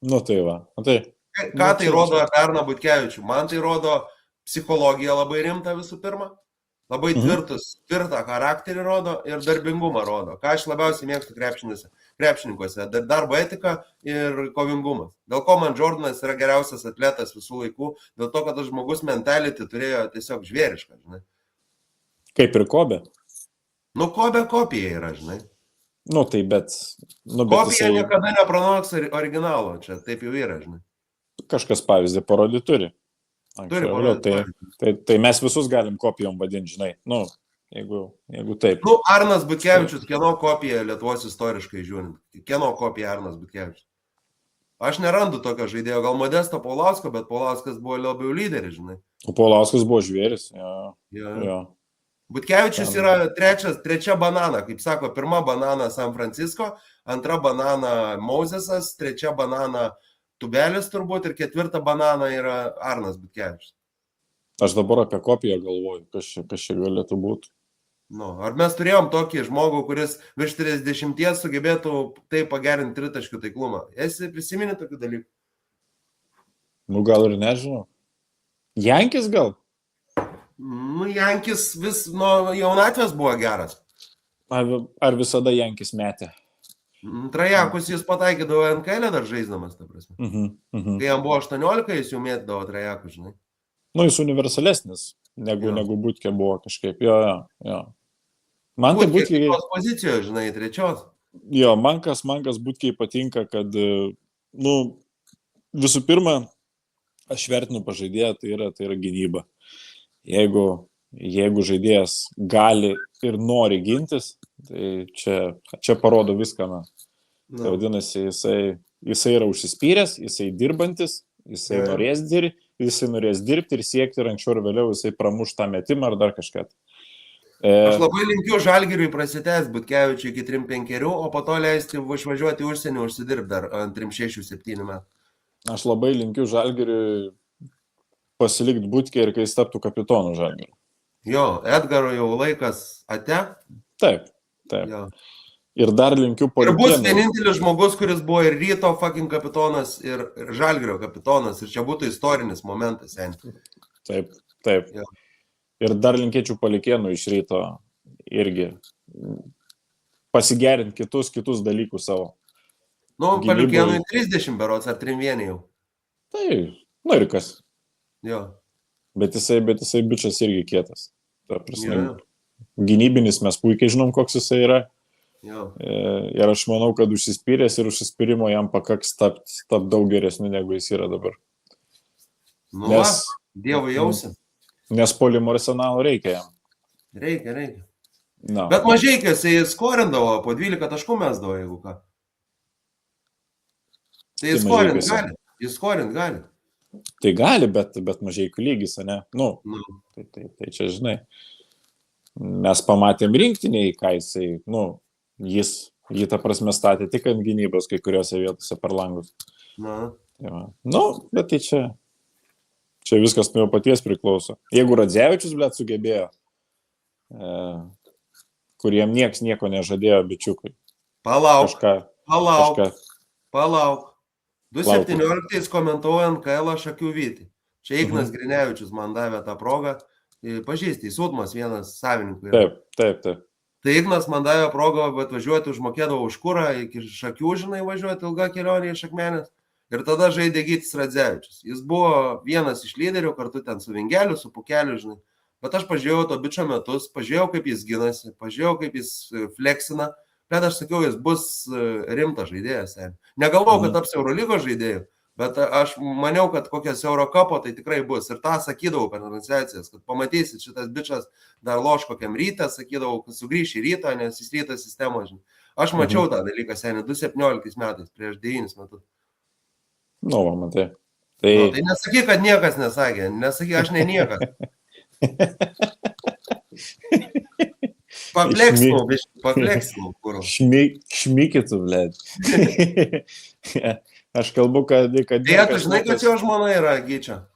Nu tai va. Ką tai rodo apie Arną Butkevičių? Man tai rodo psichologiją labai rimtą visų pirma, labai tvirtą charakterį rodo ir darbingumą rodo. Ką aš labiausiai mėgstu krepšininkuose - darbo etika ir kovingumas. Dėl ko man Jordanas yra geriausias atletas visų laikų, dėl to, kad tas žmogus mentality turėjo tiesiog žvėrišką, žinai. Kaip ir Kobe. Nu, Kobe kopija yra, žinai. Nu, tai bet Kopija niekada nepranoks originalo, čia taip jau yra, žinai. Kažkas pavyzdį parodyti turi. Turi parodyti. Tai mes visus galim kopijom vadinti, žinai. Nu, jeigu taip. Nu, Arnas Butkevičius, kieno kopija Lietuvos istoriškai žiūrint? Kieno kopija Arnas Butkevičius? Aš nerandu tokio žaidėjo, gal Modesto Paulausko, bet Paulauskas buvo labiau lyderis, žinai. O Paulauskas buvo žvėris, jo. Butkevičius yra trečia banana, kaip sako, pirma banana San Francisco, antra banana Mozesas, trečia banana Tubelis turbūt ir ketvirta banana yra Arnas Butkevičius. Aš dabar apie kopiją galvoju, kas čia galėtų būti. Nu, ar mes turėjom tokį žmogų, kuris virš 30 sugebėtų tai pagerinti tritaškių taiklumą? Esi prisiminė tokių dalykų? Nu, gal ir nežinau. Jankis gal? Nu, Jankis vis nuo jaunatvės buvo geras. Ar visada Jankis metė? Trajakus jis pataikydavo NKL dar žaisdamas, ta prasme. Kai jam buvo 18, jis jau mėtydavo trajakus, žinai. Nu, jis universalesnis, negu Butkė buvo kažkaip. Jo. Man tai Butkė... Tos pozicijos, žinai, trečios. Jo, man kas Butkė patinka, kad, nu, visų pirma, aš vertinu pažaidėją, tai yra gynyba. Jeigu žaidėjas gali ir nori gintis, tai čia parodo viską. Tai vadinasi, jisai yra užsispyręs, jisai dirbantis, jisai norės dirbti ir siekti ir anksčiau ir vėliau jisai pramuš tą metimą ar dar kažką. Aš labai linkiu Žalgiriui prasitęs Butkevičiui iki 3-5, o po to leisti išvažiuoti į užsienį, užsidirbti dar ant 3-6-7 metų. Aš labai linkiu Žalgiriui pasilikti Butkė ir kai jis taptų kapitonu Žalgirio. Jo, Edgaro jau laikas ate. Taip. Jo. Ir dar linkiu Ir bus vienintelis žmogus, kuris buvo ir Ryto fucking kapitonas, ir Žalgirio kapitonas. Ir čia būtų istorinis momentas. Taip. Jo. Ir dar linkėčiau Palikėnų iš Ryto irgi pasigerinti kitus dalykus savo. Nu, Palikėnui 30 berods ar 3-1 jau. Tai, nu ir kas. Jo. Bet jisai bičias irgi kietas. Ta prasme, gynybinis mes puikiai žinom, koks jisai yra. Jo. Ir aš manau, kad užsispyręs ir užsispyrimo jam pakaks tapti daug geresniu, negu jis yra dabar. Nu, Dievui jausi. Nes puolimo arsenalo reikia jam. Reikia. No. Bet Mažeikis jis skorindavo, po 12 taškų mesdavo, jeigu ką. Tai jis skorint gali. Tai gali, bet Mažeikų lygis, ne? Nu. Tai čia žinai. Mes pamatėm rinktinėje, ką jisai, jį tą prasme statė tik ant gynybos kai kuriuose vietose per langus. Bet tai čia viskas nuo jo paties priklauso. Jeigu Radzevičius, sugebėjo, kuriem nieks nieko nežadėjo bičiukai. Palauk. 2017 komentuoju NKL Šakių Vytį. Čia Ignas Grinevičius man davė tą progą. Pažįsti, Sudmas vienas savininkų. Taip. Tai Ignas man davė progą atvažiuoti, užmokėdavo už kurą, iki Šakių, žinai, važiuoti ilgą kelionę iš Akmenės. Ir tada žaidė Gytis Radzevičius. Jis buvo vienas iš lyderių, kartu ten su Vingeliu, su Pukeliu, žinai. Bet aš pažiūrėjau to bičio metus, pažiūrėjau, kaip jis ginasi, pažiūrėjau, kaip jis fleksina. Bet aš sakiau, jis bus rimtas žaidėjas. Negalvojau, kad taps Eurolygos žaidėjų, bet aš maniau, kad kokias Eurokapo tai tikrai bus. Ir tą sakydavau per transliacijas, kad pamatysit, šitas bičas dar loš kokiam Rytą, sakydavau, kad sugrįš į Rytą, nes jis Rytas sistemo, žinai. Aš mačiau tą dalyką, seniai, 2017 metais, prieš 9 metus. Nu, matai. Tai nesakyk, kad niekas nesakė. Nesakyk, aš ne niekas. Papleksnau, kur. Šmykitų, blėd. Aš kalbu, kad... Tai tu žinai, kad jo žmona yra Gyčia?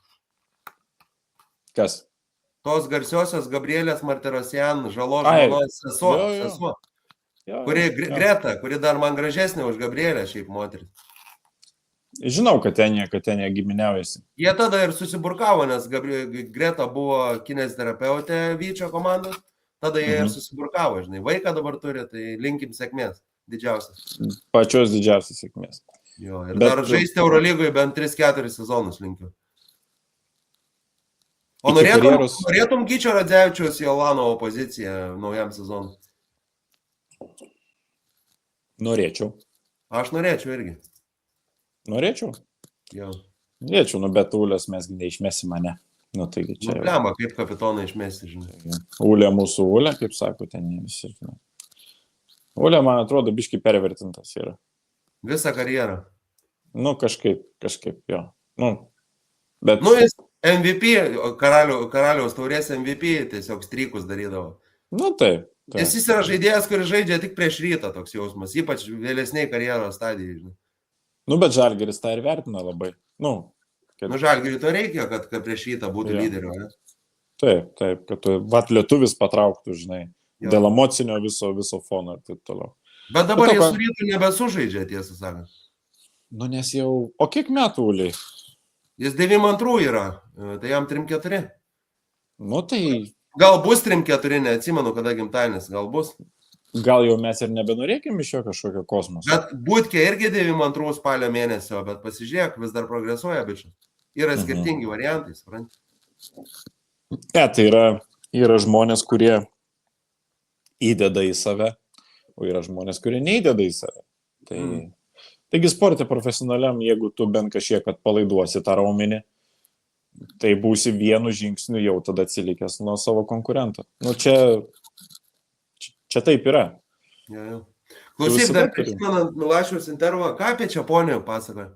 Kas? Tos garsiosios Gabrielės Martirosian žalos žmonos sesuo. Kuri Greta, kuri dar man gražesnė už Gabrielę šiaip moteris. Žinau, kad ten jie giminiaujasi. Jie tada ir susiburkavo, nes Greta buvo kineziterapeutė Vyčio komandos, tada jie ir susiburkavo, žinai. Vaiką dabar turi, tai linkim sėkmės. Didžiausias. Pačios didžiausias sėkmės. Jo, ir dar žaisti Eurolygoje bent 3-4 sezonus linkiu. O norėtum Gyčio Radzevičiaus į Olanovo poziciją naujam sezonui? Norėčiau. Aš norėčiau irgi. Norėčiau? Jo. Norėčiau, bet Ulės mes neišmesi mane. Taigi čia. Lemba, kaip kapitoną išmesti, žinai. Ulė mūsų Ulė, kaip sako, ten visi. Ulė, man atrodo, biškai pervertintas yra. Visą karjerą. Kažkaip, jo. Bet... Jis MVP, karaliaus taurės MVP tiesiog strykus darydavo. Taip. Jis yra žaidėjas, kuris žaidžia tik prieš Rytą, toks jausmas, ypač vėlesniai karjeros stadijai, žinai. Bet Žalgiris tą ir vertina labai. Žalgiriui to reikia, kad prieš Rytą būtų lyderiu, ne? Taip, kad lietuvis patrauktų, žinai, dėl emocinio viso fono ir taip toliau. Bet dabar jis su Rytu nebesužaidžia, tiesą sakant. Nes jau... O kiek metų, Uliai? Jis 92 yra, tai jam 3-4. Tai... Gal bus 3-4, neatsimenu, kada gimtadienis, gal bus. Gal jau mes ir nebenorėkim iš jo kažkokio kosmoso. Bet Būtkė irgi 92 spalio mėnesio, bet pasižiūrėk, vis dar progresuoja, bičias. Yra skirtingi variantai, supranti. Tai yra žmonės, kurie įdeda į save, o yra žmonės, kurie neįdeda į save. Taigi sporte profesionaliam, jeigu tu bent kažkiek atpalaiduosi tą raumenį, tai būsi vienu žingsniu jau tada atsilikęs nuo savo konkurento. Čia taip yra. Klausyk, dar prisimenant Milašiaus intervą, ką apie Čeponį pasakoja?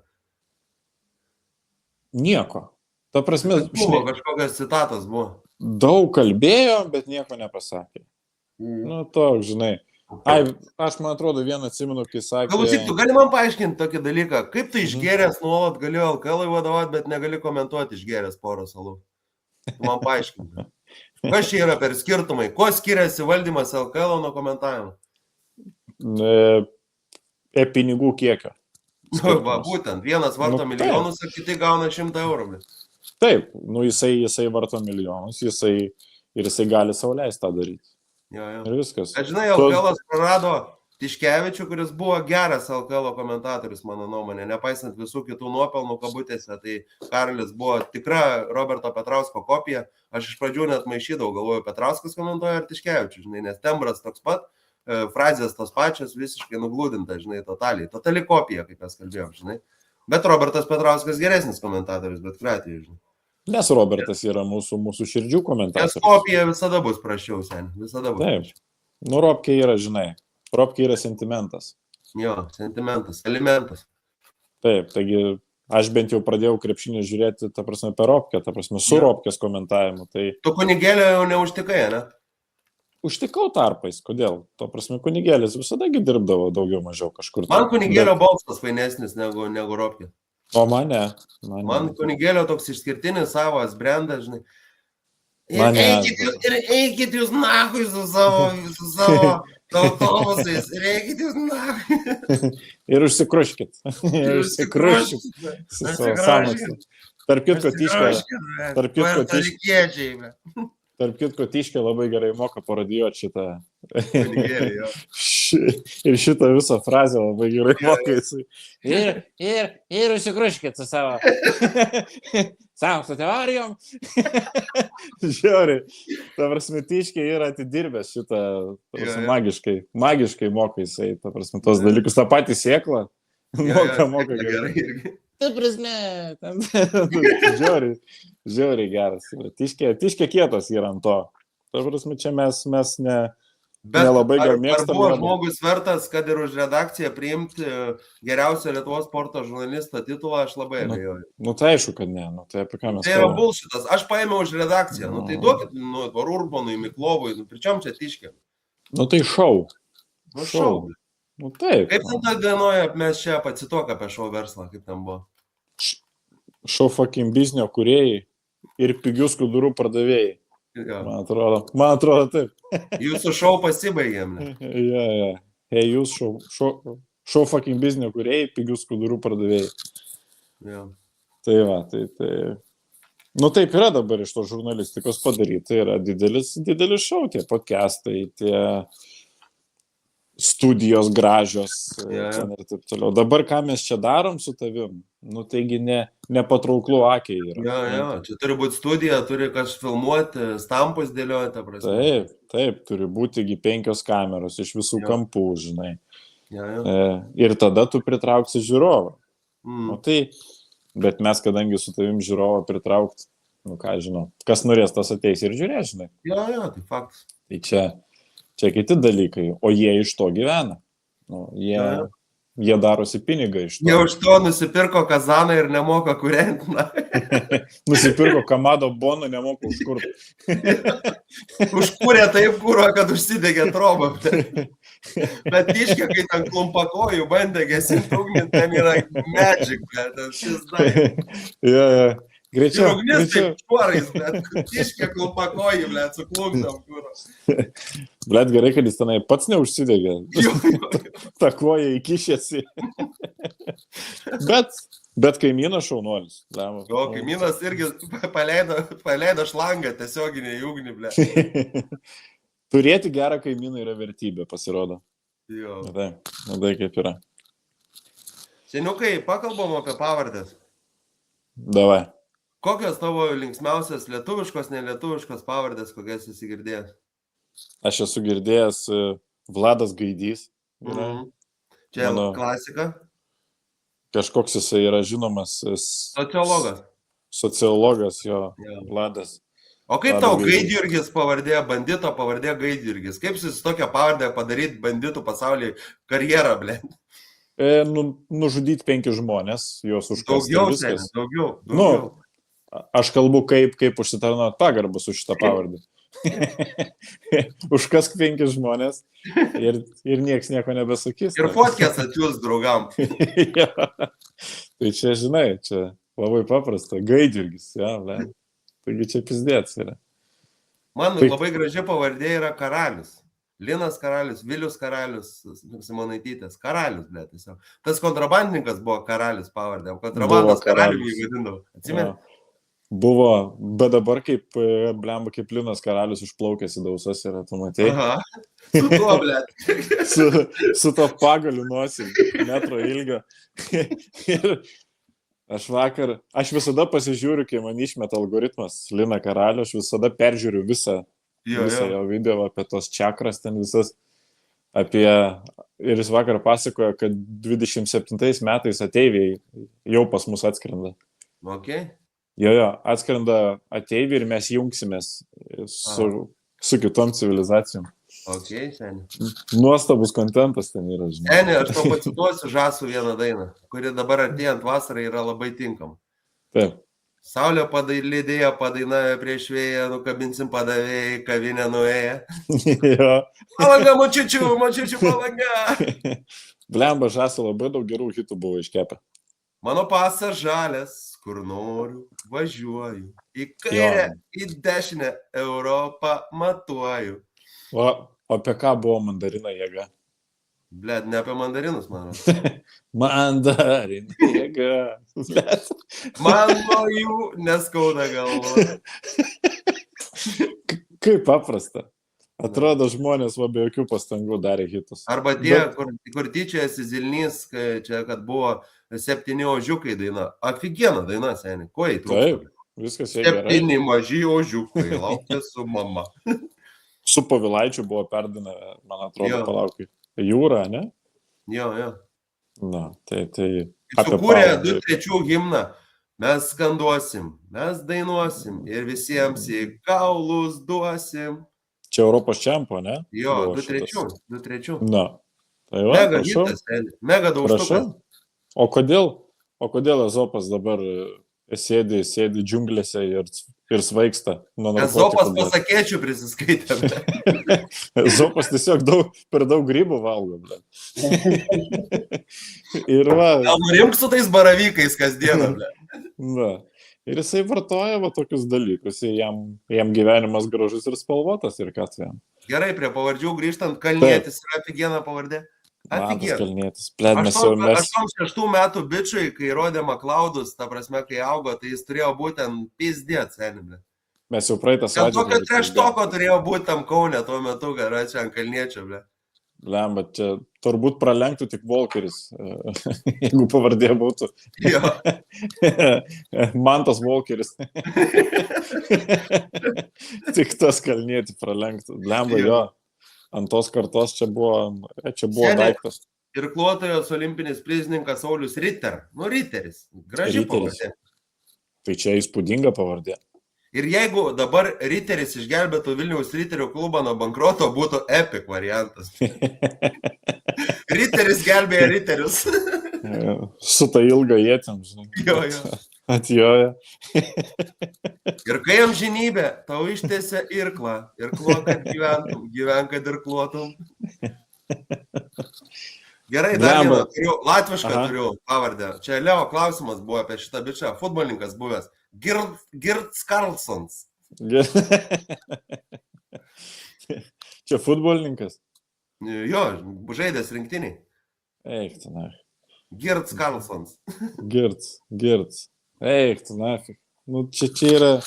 Nieko. Ta prasme, kažkokios citatos buvo. Daug kalbėjo, bet nieko nepasakė. Toks, žinai. Aš man atrodo vieną atsimenu, kai sakė... Klausyk, tu gali man paaiškinti tokį dalyką, kaip tu išgėręs nuolat gali LKL vadovauti, bet negali komentuoti išgėręs porą salų. Tu man paaiškinti. Kas čia yra per skirtumai? Kuo skiriasi valdymas LKL nuo komentavimo? Pinigų kiekio. Būtent, vienas varto milijonus, o kiti gauna 100 eurų. Taip, jisai varto milijonus, ir jisai gali sau leisti tą daryti. Ir viskas. Aš žinai, LKL prarado Tiškevičių, kuris buvo geras LKL komentatorius, mano nuomonė, nepaisant visų kitų nuopelnų kabutėse, tai Karolis buvo tikra Roberto Petrausko kopija. Aš iš pradžių net maišydavau, galvoju, Petrauskas komentuoja ar Tiškevičių, žinai, nes tembras toks pat, frazės tos pačios, visiškai nuglūdinta, žinai, totali kopija, kaip mes kalbėjom, žinai. Bet Robertas Petrauskas geresnis komentatorius, bet kuriuo atveju, žinai. Nes Robertas yra mūsų širdžių komentatorius. Nes kopija visada bus prašiau, sen. Visada bus. Taip. Robkė yra, žinai. Robkė yra sentimentas. Jo, sentimentas, elementas. Taip, taigi aš bent jau pradėjau krepšinį žiūrėti, ta prasme, per Robkę, ta prasme, su Robkės komentavimu. Tai... Tu kunigėlio jau neužtikai, ne? Užtikau tarpais. Kodėl? To prasme, kunigėlis visadagi dirbdavo daugiau mažiau kažkur. Man kunigėlio balsas fainesnis negu Robkė. O mane. Man kunigėlio toks išskirtinis savas brendas, žinai. Ir eikit jūs nahui su savo autobusais. Ir eikit jūs nahui. Ir užsikruškit. Ir užsikruškit. Su savo sąmokslu. Tarp kitko Tiškė labai gerai moka parodijuoti šitą. Ir šitą visą frazę labai gerai moka jisai. Ir užsikruškit su savo sąmokslo teorijom. Žiauriai. Ta prasme, Tiškė yra atidirbęs šitą magiškai moka jisai, ta prasme, tos dalykus, tą patį sėklą. Moka gerai. Ta prasme, žiauriai geras. Tiškė kietas yra ant to. Ta prasme, čia mes nelabai gal mėgstam. Ar buvo žmogus vertas, kad ir už redakciją priimti geriausio Lietuvos sporto žurnalisto titulą, aš labai abejoju. Tai aišku, kad ne. Tai apie ką mes kalbame. Tai yra bullshitas. Aš paėmiau už redakciją. Tai duokit, Urbonui, Miklovui, pričiom čia Tiškė. Tai šou. Šou. Taip. Kaip ten tą dainuoja, mes čia pacituok apie šou verslą, kaip ten buvo. Šou fucking biznio kūrėjai ir pigių skudurų pardavėjai. Man atrodo taip. Jūsų šou pasibaigėm. Jūs šou fucking biznio kūrėjai, pigių skudurų pardavėjai. Jo. Tai va, tai. Nu taip yra dabar iš to žurnalistikos padaryti, tai yra didelis šou, tie podcastai, tie studijos gražios ten ir taip toliau. Dabar ką mes čia darom su tavim, nu taigi nepatrauklu akiai yra. Jo, čia turi būti studija, turi kažką filmuoti, stampus dėlioti, ta prasme. Taip, turi būti 5 kameros iš visų kampų, žinai. Jo. Ir tada tu pritrauksi žiūrovą. Mm. Tai, bet mes, kadangi su tavim žiūrovą pritraukti, nu ką žinau, kas norės, tas ateis ir žiūrės, žinai. Jo, tai faktas. Tai čia kiti dalykai, o jie iš to gyvena. Nu, jie darosi pinigą iš to. Jie už to nusipirko kazaną ir nemoka kūrenti. Nusipirko Kamado Boną, nemoka užkurti. Užkūrė taip kūro, kad užsidegė trobą. Bet iškia, kai ten klumpakojų bandė gesinti ugnį, ten yra magic, bet šis dar. Jo. Greičiau. Ir ugnis taip šuorais, bet iškia klumpakojų, bet su klumpdam kūro. Blet, gerai, kad jis tenai pats neužsidegė. Jo. Ta koja įkišėsi. Bet kaimynas šaunuolis. Jo, kaimynas irgi paleido šlangą tiesioginį į ugnį, ble. Turėti gerą kaimyną yra vertybė, pasirodo. Jo. Tai kaip yra. Seniukai, pakalbam apie pavardės. Davai. Kokios tavo linksmiausias lietuviškos, nelietuviškos pavardės, kokias esi girdėjęs? Aš esu girdėjęs Vladas Gaidys. Čia klasika. Kažkoks jisai yra žinomas. Sociologas, jo. Vladas. O kaip tau Gaidjurgis pavardė, bandito pavardė Gaidjurgis? Kaip su tokia pavardė padaryti banditų pasaulyje karjerą, ble? Nužudyti 5 žmonės, juos užkasti viskas. Daugiau. Nu, aš kalbu, kaip užsitarnauti pagarbą su šitą pavardę. Užkask 5 žmonės ir nieks nieko nebesakys. Ir fotkės atsiūs draugam. Ja. Tai čia, žinai, čia labai paprasta. Gaidjurgis, ja, ble. Taigi čia pizdėts yra. Man labai graži pavardė yra Karalius. Linas Karalius, Vilius Karalius, Simonaitytės. Karalius, ble, tiesiog. Tas kontrabandininkas buvo Karalius pavardė. Kontrabandas Karaliumi vadindavo. Atsimeni? Buvo, bet dabar kaip Linas Karalius išplaukęs į dausas yra, tu matei? Aha, su tuo, ble. su to pagaliu nosim, metro ilgio. Ir aš visada pasižiūriu, kai man išmeta algoritmas Liną Karalių, aš visada peržiūriu visą jo video apie tos čakras ten visas. Ir jis vakar pasakojo, kad 27 metais ateiviai jau pas mus atskrenda. Okay. Jo, atskrenda ateiviai ir mes jungsimės su kitom civilizacijom. Okay, seniai. Nuostabus kontentas ten yra, žinai. Seniai, aš to pacituosiu Žasų vieną dainą, kuri dabar artėjant vasarai yra labai tinkama. Taip. Saulė lydėjo padainavę prieš vėją, nukabinsim padavėjai, kavinę nuėję. Jo. Palanga, močiučių palanga. Blemba, Žasų labai daug gerų hitų buvo iškepę. Mano pasas žalias, kur noriu, važiuoju. Į kairę, į dešinę, Europą matuoju. O apie ką buvo Mandarino jėga? Blet, ne apie mandarinus, man. Mandarinų jėga. Blet. Man nuo jų neskauda galva. Kaip paprasta. Atrodo, žmonės be jokių pastangų darė hitus. Arba tie, kur tyčiasi Zilnys, čia, kad buvo 7 ožiukai daina. Aфигена daina, seniai. Ko jį trūksta? Taip, viskas jie gerai. 7 maži ožiukai, laukia su mama. Su Povilaičiu buvo perdina, man atrodo, palaukai. Jūra, ne? Jo. Na, tai. Sukūrė 2-3 himną. Mes skanduosim, mes dainuosim ir visiems į kaulus duosim. Čia Europos čempo, ne? Jo, 2-3. Na. Tai va, mega hitas, mega daužtukas. O kodėl Ezopas dabar sėdi džiunglėse ir svaigsta nuo narkotikų? Ezopas pasakėčių prisiskaitė. Ezopas tiesiog per daug grybų valgo. Ir va. Gal nurimk su tais baravykais kasdieną. Na. Ir jisai vartoja tokius dalykus. Jam gyvenimas gražus ir spalvotas ir kas jam. Gerai, prie pavardžių grįžtant, Kalnietis yra aфигена pavardė. Mantas Aфигенно. Kalnietis. Bled, mes jau mes. 86 metų bičiui, kai rodė McLeodus, ta prasme, kai augo, tai jis turėjo būti ten pizdėt, senimė. Mes jau praeitą Ten savaitę. tokio treštoko turėjo būti tam Kaune tuo metu, kai yra čia ant Kalniečio, ble. Blem, bet čia turbūt pralenktų tik Volkeris, jeigu pavardė būtų. Jo. Mantas Volkeris. Tik tas Kalnietį pralenktų. Blem, jo. Ant tos kartos čia buvo daiktas. Irkluotojos olimpinis prizininkas Saulius Ritter. Nu, Ritteris. Graži pavardė. Tai čia įspūdinga pavardė. Ir jeigu dabar Ritteris išgelbėtų Vilniaus Riterių klubą nuo bankroto, būtų epic variantas. Ritteris gelbėja Riterius. Su ta ilga jėtėm, žinai. Jo. Atjoja. Ir kai amžinybė, tau ištėsia irklą. Irkluok, kad gyventum. Gyvenk, kad irkluotum. Gerai, dar vieną turiu. Latvišką turiu pavardę. Čia Leo klausimas buvo apie šitą bičią. Futbolininkas buvęs. Girts Karlsons. Čia futbolininkas? Jo, žaidęs rinktiniai. Eik, tu na. Girts Karlsons. Girts. Eik, tu nafik. Nu, čia yra.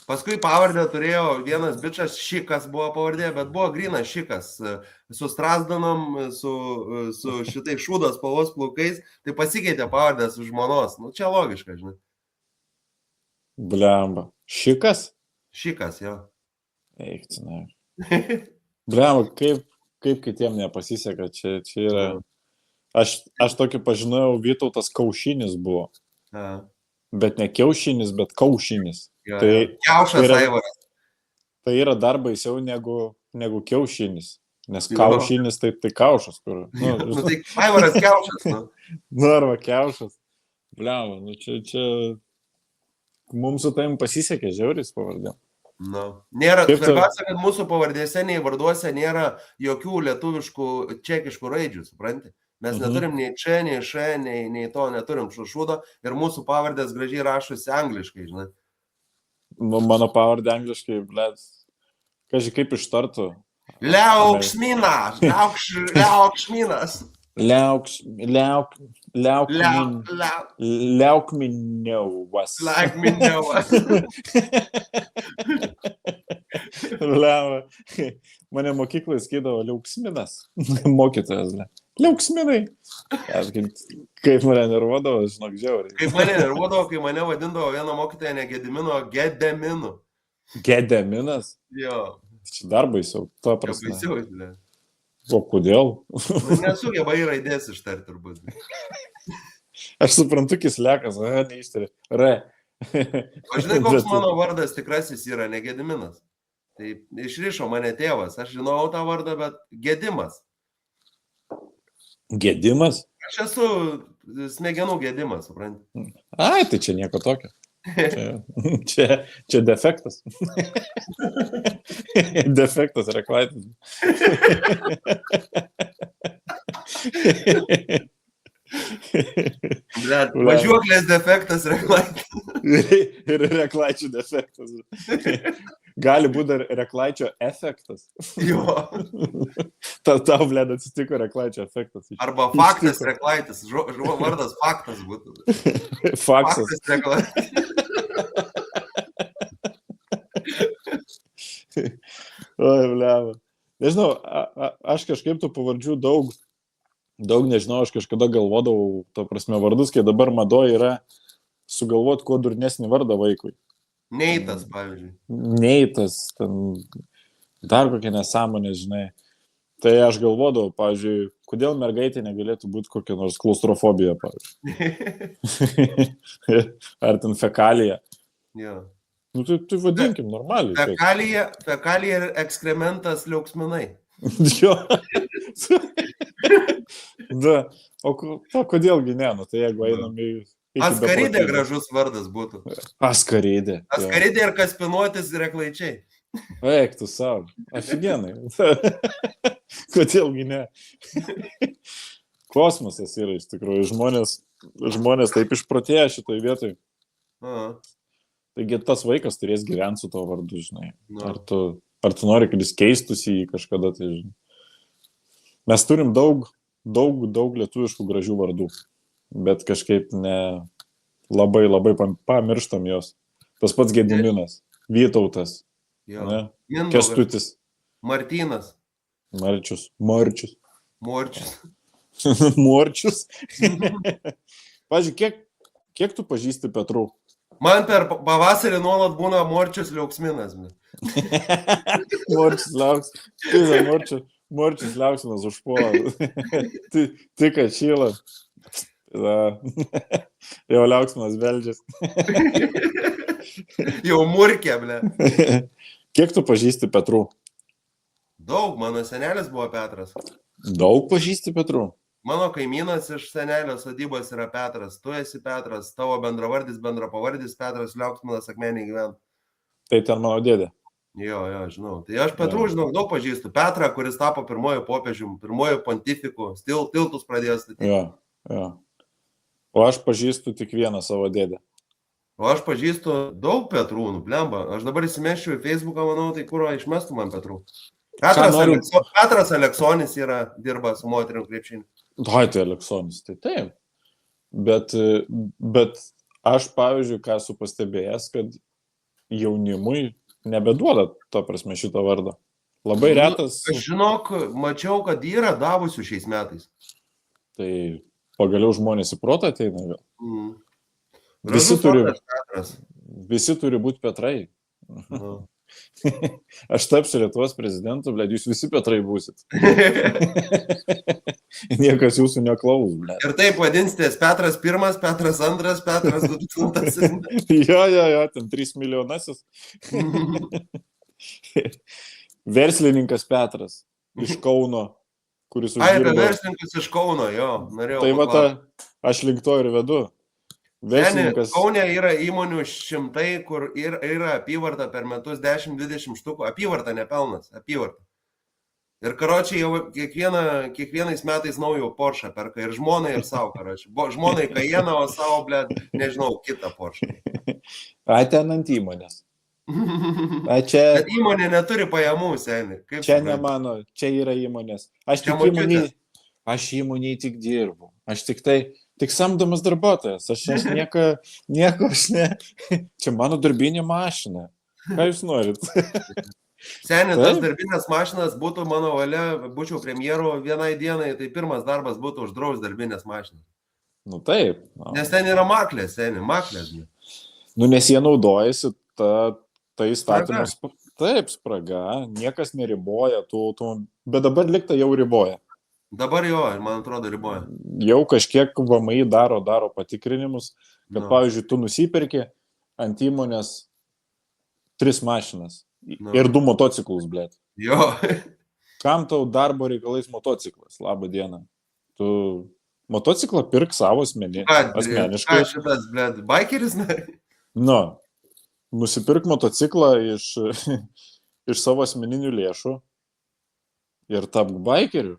Paskui pavardę turėjo vienas bičas, Šikas buvo pavardė, bet buvo grynas Šikas. Su Strasdanom, su šitai šūdos spalvos plaukais, tai pasikeitė pavardę su žmonos. Nu, čia logiška, žinai. Blemba. Šikas? Šikas, jo. Eik, tu nafik. Blemba, kaip kitiem nepasiseka, čia yra. Aš tokį pažinojau, Vytautas Kaušinis buvo. Bet ne kiaušinis, bet kaušinis. Jo, Kiaušas Aivaras. Tai yra dar baisiau negu kiaušinis. Nes kaušinis tai kaušas. Kur, nu, tai Aivaras Kiaušas. Nu, arba kiaušas. Blemba, nu čia mums su tavim pasisekė žiauris pavardė. Nu. Nėra, svarbiausia, kad mūsų pavardėse nei varduose nėra jokių lietuviškų čekiškų raidžių, supranti? Mes neturim nei čia, nei še, nei to neturim šušūdo ir mūsų pavardės gražiai rašosi angliškai, žinai. Nu, mano pavardė angliškai, blėt, kažkai kaip ištartų. Liauksminas. Liaukminiauvas. Mane mokyklai skaidavo Liauksminas. Mokytojas, blėt. Liauksminai. Kaip mane nervuodavo, žinok, žiauriai. Kaip mane nervuodavo, kai mane vadindavo vieną mokytoją ne Gedimino, Gedeminu. Gedeminas? Jo. Čia dar baisiau, to prasme. Baisiau, ne. O kodėl? Nesugeba į raidės ištarti, turbūt. Aš suprantu, kislekas, neištari. O žinai, koks mano vardas tikrasis yra, ne Gediminas. Tai išrišo mane tėvas, aš žinau tą vardą, bet Gedimas. Gedimas? Aš esu smegenų gedimas, supranti. Ai, tai čia nieko tokio. Čia defektas. Defektas reklaitis. Važiuoklės defektas reklaitis. Ir reklaičių defektas. Gali būti dar reklaičio efektas. Jo. Tau, blėd, atsitiko reklaičio efektas. Arba faktas reklaitis. Vardas faktas būtų. Faksas. Faktas reklaitis. Oi, blėva. Nežinau, aš kažkaip tų pavardžių daug nežinau, aš kažkada galvodavau, to prasme, vardus, kai dabar madoje yra sugalvoti kuo durnesnį vardą vaikui. Neitas, pavyzdžiui. Neitas, ten dar kokia nesąmonė, žinai. Tai aš galvodavau, pavyzdžiui, kodėl mergaitė negalėtų būti kokia nors klaustrofobija, pavyzdžiui. Ar ten fekalija. Jo. Nu, tai vadinkim normaliai. Fekalija ir ekskrementas liauksminai. Jo. Da. O kodėlgi ne, nu tai jeigu einam į... Askarydė gražus vardas būtų. Askarydė. Askarydė ir kaspinuotis reklaičiai. Eik, tu savo. Afigenai. Kodėlgi ne? Kosmosas yra iš tikrųjų. Žmonės taip išprotėja šitoj vietoj. Taigi tas vaikas turės gyventi su tavo vardu, žinai. Ar tu nori, kad jis keistųsi į kažkada, tai žinai. Mes turim daug lietuviškų gražių vardų, bet kažkaip labai pamirštam jos. Tas pats Gediminas, Vytautas, Jo. ne? Mindaugas, Kęstutis, Martynas, Marčius. Morčius. Morčius. Pavyzdžiui, kiek tu pažįsti Petrų? Man per pavasarį nuolat būna Morčius Liauksminas. Morčius Liauks. Morčius Liauksinas užpuola. Tik atšyla. Jau Liauksinas beldžias. Jau murkė, ble. Kiek tu pažįsti Petrų? Daug, mano senelis buvo Petras. Daug pažįsti Petrų? Mano kaimynas iš senelio sodybos yra Petras. Tu esi Petras, tavo bendravardis, bendrapavardis Petras Liauksminas Akmenėje gyvena. Tai ten mano dėdė. Jo, žinau. Tai aš Petrų, žinau, daug pažįstu. Petrą, kuris tapo pirmojo popiežium, pirmojo pontifiku, tiltus pradėjo statyti. Jo. O aš pažįstu tik vieną savo dėdę. O aš pažįstu daug Petrų, blemba. Aš dabar įsimeščiau į Facebooką, manau, tai kur išmestų man Petrų. Petras Aleksonis dirba su moterim krepšiniu. Tai Aleksonis, tai taip. Bet aš, pavyzdžiui, ką esu pastebėjęs, kad jaunimui nebeduoda, ta prasme, šitą vardą. Labai retas. Aš žinok, mačiau, kad yra davusių šiais metais. Tai pagaliau žmonės į protą ateina vėl. Visi turi būti Petrai. Aš tapsiu Lietuvos prezidentu, blėd, jūs visi Petrai būsit. Niekas jūsų neklaus, blėd. Ir taip vadinsitės Petras I, Petras II, Petras II. Jo, ten 3 milijonasis. Verslininkas Petras iš Kauno, kuris uždirba. Verslininkas iš Kauno, jo, norėjau. Tai va, aš link to ir vedu. Kaune yra įmonių šimtai, kur yra apyvarta per metus 10-20 štukų. Apyvarta, ne pelnas, apyvarta. Ir karočiai jau kiekvienais metais naujo Porsche perka ir žmonai, ir savo, karočiai. Žmonai Kajeną, o savo, blėd, nežinau, kitą Porsche. Ten ant įmonės. Bet įmonė neturi pajamų, seni. Čia ne mano, čia yra įmonės. Aš įmonėje tik dirbu. Aš tik samdomas darbuotojas. Aš nieko ne. Čia mano darbinė mašina. Ką jūs norit? Seni, tas darbinės mašinas būtų mano valia, būčiau premjeru vienai dienai, tai pirmas darbas būtų uždraus darbinės mašinas. Nu taip. Nes ten yra maklės, seni, maklės. Nu, nes jie naudojasi tai įstatymas. Taip, spraga, niekas neriboja tų, bet dabar likta jau riboja. Dabar jo, man atrodo, riboja. Jau kažkiek VMI daro patikrinimus, kad, pavyzdžiui, tu nusipirki ant įmonės 3 mašinas ir 2 motociklus, blėt. Jo. Kam tau darbo reikalais motociklas? Labą dieną. Tu motociklą pirk savo asmeniškai. Ką šitas, blėt, bikeris? Nu, nusipirk motociklą iš savo asmeninių lėšų. Ir tapk bikeriu.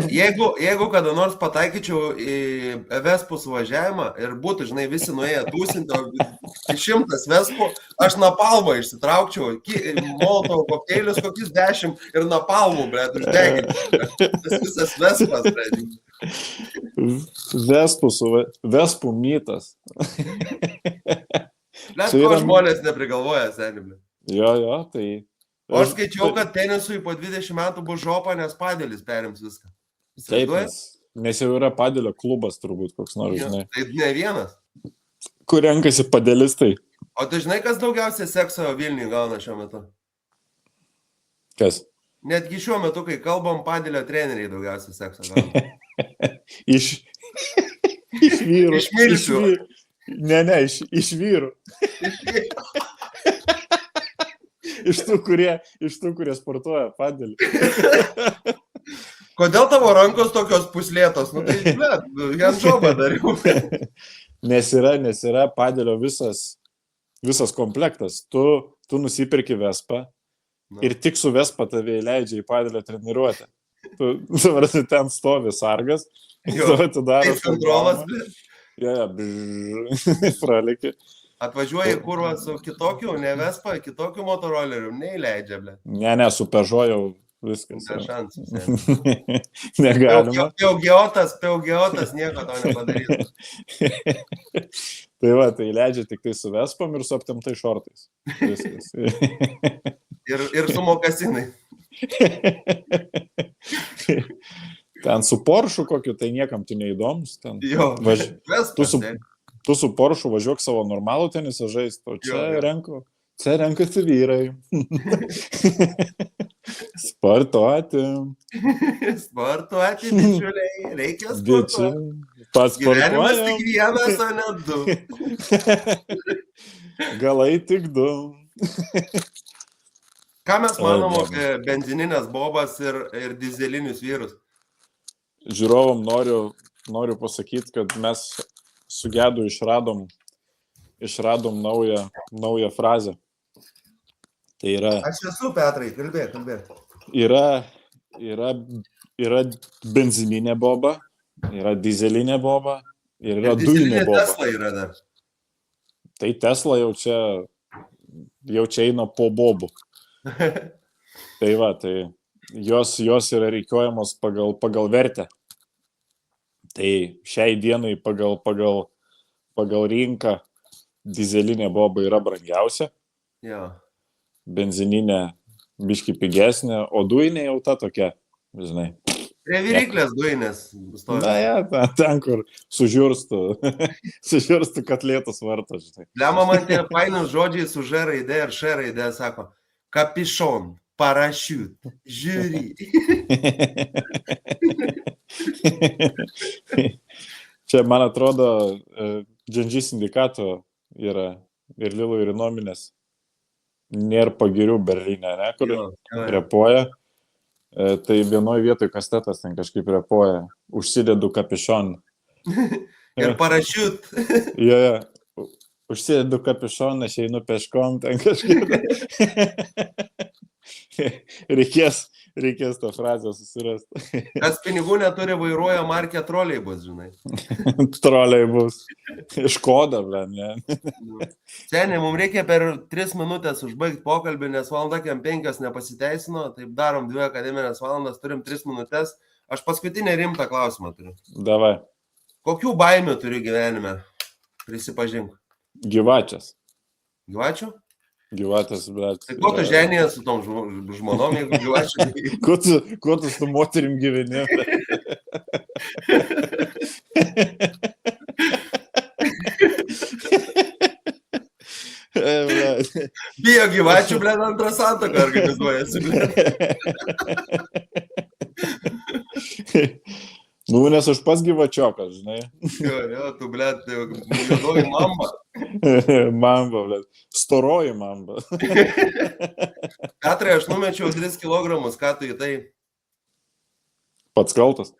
Jeigu kada nors pataikyčiau į Vespų suvažiavimą ir būtų, žinai, visi nuėję tūsinti, 100 Vespų, aš napalmą išsitraukčiau, molotovo kokteilius kokius 10 ir napalmų, blėt, uždeginčiau. Tas visas Vespas, blėt. Vespų mytas. Blėt, ko žmonės neprigalvoja, seni, blėt. Jo, tai... O aš skaičiau, kad tenisui po 20 metų bus žopa, nes padėlis perims viską. Taip, nes jau yra padėlio klubas turbūt koks nors, žinai. Tai ne vienas. Kur renkasi padėlistai. O tu žinai, kas daugiausiai sekso Vilniuje gauna šiuo metu? Kas? Netgi šiuo metu, kai kalbam, padėlio treneriai daugiausiai sekso gauna. Iš vyrų. Iš milčių. Iš vyrų. Iš tų, kurie sportuoja padėlį. Kodėl tavo rankos tokios puslėtos? Nu tai, blėt, handžobą dariau. Nes yra padėlio visas komplektas. Tu nusipirki Vespą ir tik su Vespa tave įleidžia į padėlio treniruotę. Tu ten stovi sargas, tu atidaro. Tai kontrolas, blėt. Praleki. Atvažiuoji kurva su kitokiu, ne Vespa, kitokiu motoroleriu, neįleidžia, blėt. Ne, su Peugeot jau Viskas. Be jau. šansų. Seni. Negalima. Peugeotas nieko to nepadarys. Tai va, tai leidžia tik tai su vespam ir su aptemtai šortais. Viskas. Ir su mokasinai. Ten su Porsche kokiu, tai niekam tu neįdomus. Ten Jo, tu su Porsche važiuok savo normalų tenisą žaisti, o čia renkasi vyrai. Sportuoti. Sportuoti, bičiuliai, reikia sportuoti. Gyvenimas tik vienas, o ne du. Galai tik du. Ką mes manom apie benzininės bobas ir dizelinius vyrus? Žiūrovom noriu pasakyti, kad mes su Gedu išradom naują frazę. Tai yra... Aš esu, Petrai, kalbėk. Yra benzininė boba, yra dizelinė boba ir yra dujinė boba. Tesla yra dar. Tai Tesla jau čia eina po bobų. Tai va, tai jos yra reikiuojamos pagal vertę. Tai šiai dienai pagal rinką dizelinė boba yra brangiausia. Jo. Benzininė biški pigesnė, o dujinė jau ta tokia, žinai. Prie viryklės dujinės. Na, ja, ten, kur sužiurstų katlėtus vartas, žinai. Lema man tie painus žodžiai su Ž raidė ir Š raidė sako, kapišon, parašiut, žiūri. Čia, man atrodo, Dženži sindikato yra ir Lilo ir Nominės. Nėra pagirių Berlyne, ne, kur repuoja. Tai vienoje vietoje kastetas ten kažkaip repuoja. Užsidedu kapišon. Ir parašiut. Jo. Užsidedu kapišon, aš einu peškom ten kažkaip. Reikės tą frazę susirasti. Kas pinigų neturi, vairuoja markę troleibus, žinai. Troleibus. Škoda, blem, ne. Seniai, mums reikia per 3 minutės užbaigti pokalbį, nes valanda kem 5 nepasiteisino, taip darom 2 akademinės valandas, turim 3 minutės. Aš paskutinę rimtą klausimą turiu. Davai. Kokių baimių turi gyvenime? Prisipažink. Gyvačias. Gyvačių? Gyvatės, bet... Tai ko tu ženėje su tom žmonom, jeigu gyvačių? Ko tu su moterim gyveni? Bijo gyvačių, blėt, antrą santuoką organizuojasi, blėt. Nu, nes aš pas gyvačiokas, žinai. Jo, tu, blėt, juodoji mamba. Mamba, blėt. Storoji mamba. Petrai, aš numečiau 3 kilogramus, ką tu į tai? Pats kaltas?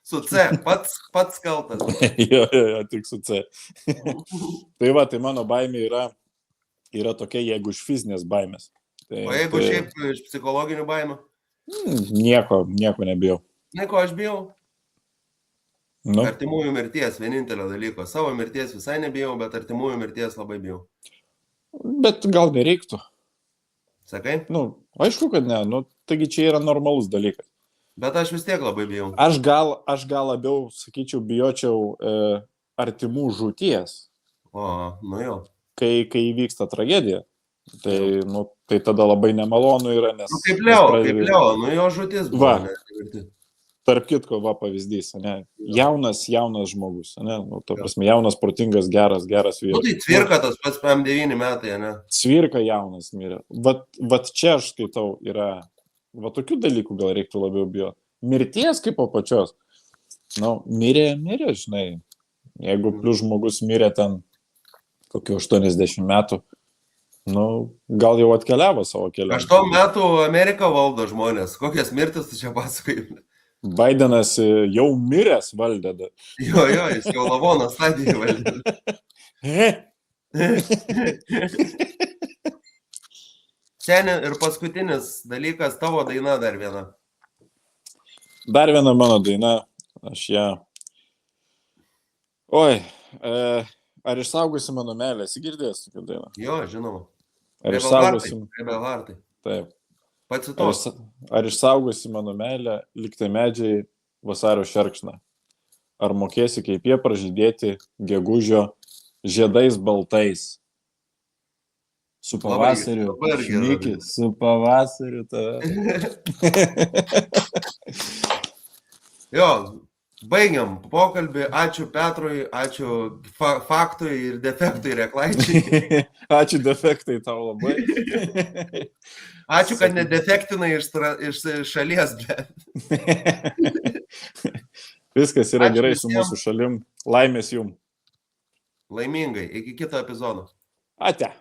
Su C, pats kaltas. Jo, tik su C. Tai va, tai mano baimė yra tokia, jeigu iš fizinės baimės. Tai, o jeigu šiaip iš psichologinių baimių? Nieko nebijau. Nieko aš bijau. Nu. Artimųjų mirties, vienintelio dalyko. Savo mirties visai nebijau, bet artimųjų mirties labai bijau. Bet gal nereiktų. Sakai? Nu, aišku, kad ne. Nu, taigi čia yra normalus dalykas. Bet aš vis tiek labai bijau. Aš gal labiau, sakyčiau, bijočiau artimų žūties. O, nu jo. Kai įvyksta tragedija. Tai, nu, tai tada labai nemalonu yra, nes... Nu, kaip Leo, nu jo žūtis buvo. Va. Tarp kitko, va, pavyzdys, ne? Jaunas žmogus, ne? Nu, to prasme, jaunas, protingas, geras vyras. Nu, tai Cvirka tas pats PM9 metai, ne? Cvirka jaunas mirė. Vat čia aš skaitau, yra, va, tokių dalykų gal reiktų labiau bijoti. Mirties kaip po pačios. Nu, mirė, žinai. Jeigu plius žmogus mirė ten kokiu 80 metų, nu, gal jau atkeliavo savo kelią. 8 metų Ameriką valdo žmonės. Kokias mirtis tu čia pasakai? Bidenas jau miręs valdė. Jo, jis jau lavono stadiją valdė. Seniai, ir paskutinis dalykas, tavo daina dar viena. Dar viena mano daina, aš ją... Oi, ar išsaugosi mano meilę, esi girdėjęs tokią dainą? Jo, žinoma. Ar išsaugosim? Rebel Heartai. Taip. Pacituos. Ar išsaugosi mano meilę, liktai medžiai vasario šerkšną? Ar mokėsi kaip jie pražydėti gegužio žiedais baltais? Su pavasariu, Labai gerai. Šmiki, su pavasariu tave. Jo, baigiam pokalbį. Ačiū Petrui, ačiū faktui ir defektui Reklaičiai. Ačiū defektai tau labai. Ačiū, kad nedefektinai iš šalies, bet. Viskas yra Ačiū gerai su visiems. mūsų šalim. Laimės jum. Laimingai. Iki kito epizodo. Ate.